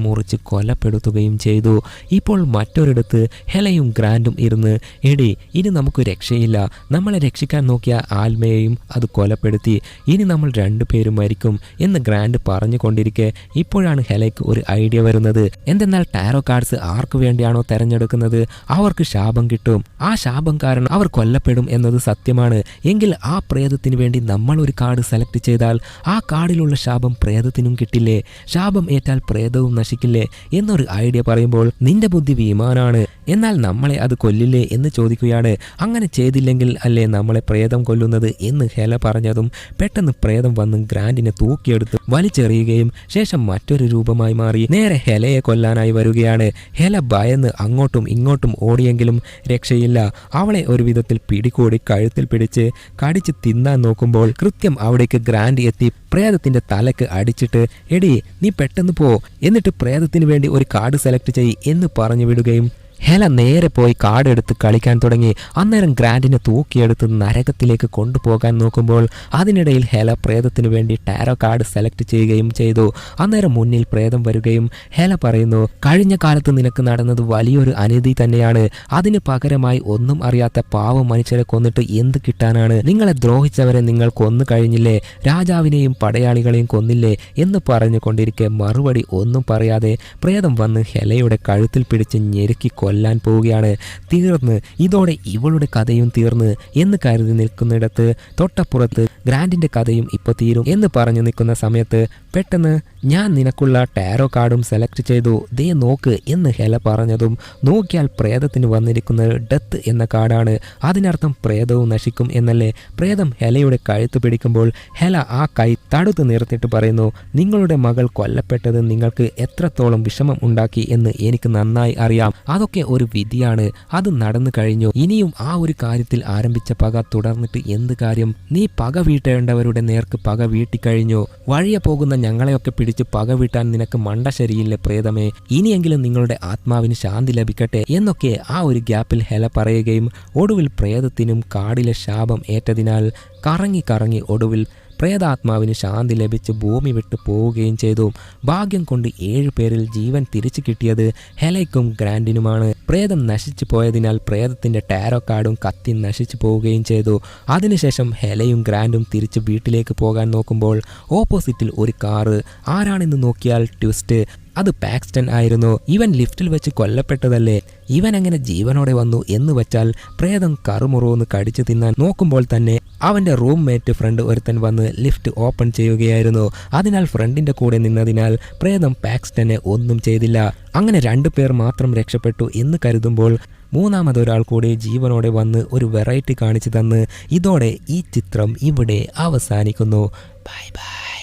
Speaker 1: കൊലപ്പെടുത്തുകയും ചെയ്തു. ഇപ്പോൾ മറ്റൊരിടത്ത് ഹെലയും ഗ്രാൻഡും ഇരുന്ന്, എടി ഇനി നമുക്ക് രക്ഷയില്ല, നമ്മളെ രക്ഷിക്കാൻ നോക്കിയ ആൽമയെയും അത് കൊലപ്പെടുത്തി, ഇനി നമ്മൾ രണ്ടുപേരും മരിക്കും എന്ന് ഗ്രാൻഡ് പറഞ്ഞുകൊണ്ടിരിക്കെ ഇപ്പോഴാണ് ഹെലയ്ക്ക് ഒരു ഐഡിയ വരുന്നത്. എന്തെന്നാൽ ടാരോ കാർഡ്സ് ആർക്കു വേണ്ടിയാണോ തെരഞ്ഞെടുക്കുന്നത് അവർക്ക് ശാപം കിട്ടും. ആ ശാപം കാരണം അവർ കൊല്ലപ്പെടും എന്നത് സത്യമാണ്. എങ്കിൽ ആ പ്രേതത്തിന് വേണ്ടി നമ്മൾ ഒരു കാർഡ് സെലക്ട് ചെയ്താൽ ആ കാർഡിലുള്ള ശാപം പ്രേതത്തിനും കിട്ടില്ലേ? ശാപം ഏറ്റാൽ പ്രേതവും നശിക്കില്ലേ എന്നൊരു ഐഡിയ പറയുമ്പോൾ നിന്റെ ബുദ്ധി വിമാനാണ്, എന്നാൽ നമ്മളെ അത് കൊല്ലില്ലേ എന്ന് ചോദിക്കുകയാണ്. അങ്ങനെ ചെയ്തില്ലെങ്കിൽ അല്ലേ നമ്മളെ പ്രേതം കൊല്ലുന്നത് എന്ന് ഹെല പറഞ്ഞതും പെട്ടെന്ന് പ്രേതം വന്ന് ഗ്രാൻഡിനെ തൂക്കിയെടുത്ത് വലിച്ചെറിയുകയും ശേഷം മറ്റൊരു രൂപമായി മാറി നേരെ ഹെലയെ കൊല്ലാനായി വരികയാണ്. ഹെല ഭയന്ന് അങ്ങോട്ടും ഇങ്ങോട്ടും ഓടിയെങ്കിലും രക്ഷയില്ല. അവളെ ഒരു വിധത്തിൽ പിടികൂടി കഴുത്തിൽ പിടിച്ച് കടിച്ച് തിന്നാൻ നോക്കുമ്പോൾ കൃത്യം അവിടേക്ക് ഗ്രാൻഡ് എത്തി പ്രേതത്തിന്റെ തലക്ക് അടിച്ചിട്ട്, എടി നീ പെട്ടെന്ന് പോ, എന്നിട്ട് പ്രേതത്തിന് വേണ്ടി ഒരു കാർഡ് സെലക്ട് ചെയ്യ് എന്ന് പറഞ്ഞു വിടുകയും ഹെല നേരെ പോയി കാർഡ് എടുത്ത് കളിക്കാൻ തുടങ്ങി. അന്നേരം ഗ്രാൻഡിനെ തൂക്കിയെടുത്ത് നരകത്തിലേക്ക് കൊണ്ടുപോകാൻ നോക്കുമ്പോൾ അതിനിടയിൽ ഹെല പ്രേതത്തിനു വേണ്ടി ടാരോ കാർഡ് സെലക്ട് ചെയ്യുകയും ചെയ്തു. അന്നേരം മുന്നിൽ പ്രേതം വരികയും ഹെല പറയുന്നു, കഴിഞ്ഞ കാലത്ത് നിനക്ക് നടന്നത് വലിയൊരു അനീതി തന്നെയാണ്. അതിന് പകരമായി ഒന്നും അറിയാത്ത പാവം മനുഷ്യരെ കൊന്നിട്ട് എന്ത് കിട്ടാനാണ്? നിങ്ങളെ ദ്രോഹിച്ചവരെ നിങ്ങൾ കൊന്നു കഴിഞ്ഞില്ലേ? രാജാവിനെയും പടയാളികളെയും കൊന്നില്ലേ എന്ന് പറഞ്ഞുകൊണ്ടിരിക്കെ മറുപടി ഒന്നും പറയാതെ പ്രേതം വന്ന് ഹെലയുടെ കഴുത്തിൽ പിടിച്ച് ഞെരുക്കി കൊല്ലാൻ പോവുകയാണ്. തീർന്ന്, ഇതോടെ ഇവളുടെ കഥയും തീർന്ന് എന്ന് കരുതി നിൽക്കുന്നിടത്ത് തൊട്ടപ്പുറത്ത് ഗ്രാൻഡിന്റെ കഥയും ഇപ്പൊ തീരും എന്ന് പറഞ്ഞു നിൽക്കുന്ന സമയത്ത് പെട്ടെന്ന് ഞാൻ നിനക്കുള്ള ടാരോ കാർഡും സെലക്ട് ചെയ്തു, ദേ നോക്ക് എന്ന് ഹെല പറഞ്ഞതും നോക്കിയാൽ പ്രേതത്തിന് വന്നിരിക്കുന്നത് ഡെത്ത് എന്ന കാർഡാണ്. അതിനർത്ഥം പ്രേതവും നശിക്കും എന്നല്ലേ? പ്രേതം ഹെലയുടെ കഴുത്ത് പിടിക്കുമ്പോൾ ഹെല ആ കൈ തടുത്ത് നിർത്തിയിട്ട് പറയുന്നു, നിങ്ങളുടെ മകൾ കൊല്ലപ്പെട്ടത് നിങ്ങൾക്ക് എത്രത്തോളം വിഷമം ഉണ്ടാക്കി എന്ന് എനിക്ക് നന്നായി അറിയാം. അതൊക്കെ ഒരു വിധിയാണ്, അത് നടന്നു കഴിഞ്ഞു. ഇനിയും ആ ഒരു കാര്യത്തിൽ ആരംഭിച്ച പക തുടർന്നിട്ട് എന്ത് കാര്യം? നീ പക വീട്ടേണ്ടവരുടെ നേർക്ക് പക വീട്ടിക്കഴിഞ്ഞു. വഴിയെ പോകുന്ന ഞങ്ങളെയൊക്കെ പിടിച്ച് പക വീട്ടാൻ നിനക്ക് മണ്ട ശരിയില്ലേ പ്രേതമേ? ഇനിയെങ്കിലും നിങ്ങളുടെ ആത്മാവിന് ശാന്തി ലഭിക്കട്ടെ എന്നൊക്കെ ആ ഒരു ഗ്യാപ്പിൽ ഹെല പറയുകയും ഒടുവിൽ പ്രേതത്തിനും കാടിലെ ശാപം ഏറ്റതിനാൽ കറങ്ങി ഒടുവിൽ പ്രേതാത്മാവിന് ശാന്തി ലഭിച്ച് ഭൂമി വിട്ടു പോവുകയും ചെയ്തു. ഭാഗ്യം കൊണ്ട് 7 പേരിൽ ജീവൻ തിരിച്ചു കിട്ടിയത് ഹെലയ്ക്കും ഗ്രാൻഡിനുമാണ്. പ്രേതം നശിച്ചു പോയതിനാൽ പ്രേതത്തിന്റെ ടാരോ കാർഡും കത്തി നശിച്ചു പോവുകയും ചെയ്തു. അതിനുശേഷം ഹെലയും ഗ്രാൻഡും തിരിച്ച് വീട്ടിലേക്ക് പോകാൻ നോക്കുമ്പോൾ ഓപ്പോസിറ്റിൽ ഒരു കാറ്. ആരാണെന്ന് നോക്കിയാൽ ട്വിസ്റ്റ്, അത് പാക്സ്റ്റൺ ആയിരുന്നു. ഇവൻ ലിഫ്റ്റിൽ വെച്ച് കൊല്ലപ്പെട്ടതല്ലേ? ഇവൻ അങ്ങനെ ജീവനോടെ വന്നു എന്ന് വെച്ചാൽ പ്രേതം കറുമുറുന്ന് കടിച്ചു തിന്നാൻ നോക്കുമ്പോൾ തന്നെ അവന്റെ റൂം മേറ്റ് ഫ്രണ്ട് ഒരുത്തൻ വന്ന് ലിഫ്റ്റ് ഓപ്പൺ ചെയ്യുകയായിരുന്നു. അതിനാൽ ഫ്രണ്ടിന്റെ കൂടെ നിന്നതിനാൽ പ്രേതം പാക്സ്റ്റനെ ഒന്നും ചെയ്തില്ല. അങ്ങനെ 2 പേർ മാത്രം രക്ഷപ്പെട്ടു എന്ന് കരുതുമ്പോൾ മൂന്നാമതൊരാൾ കൂടി ജീവനോടെ വന്ന് ഒരു വെറൈറ്റി കാണിച്ചു തന്ന് ഇതോടെ ഈ ചിത്രം ഇവിടെ അവസാനിക്കുന്നു. Bye bye.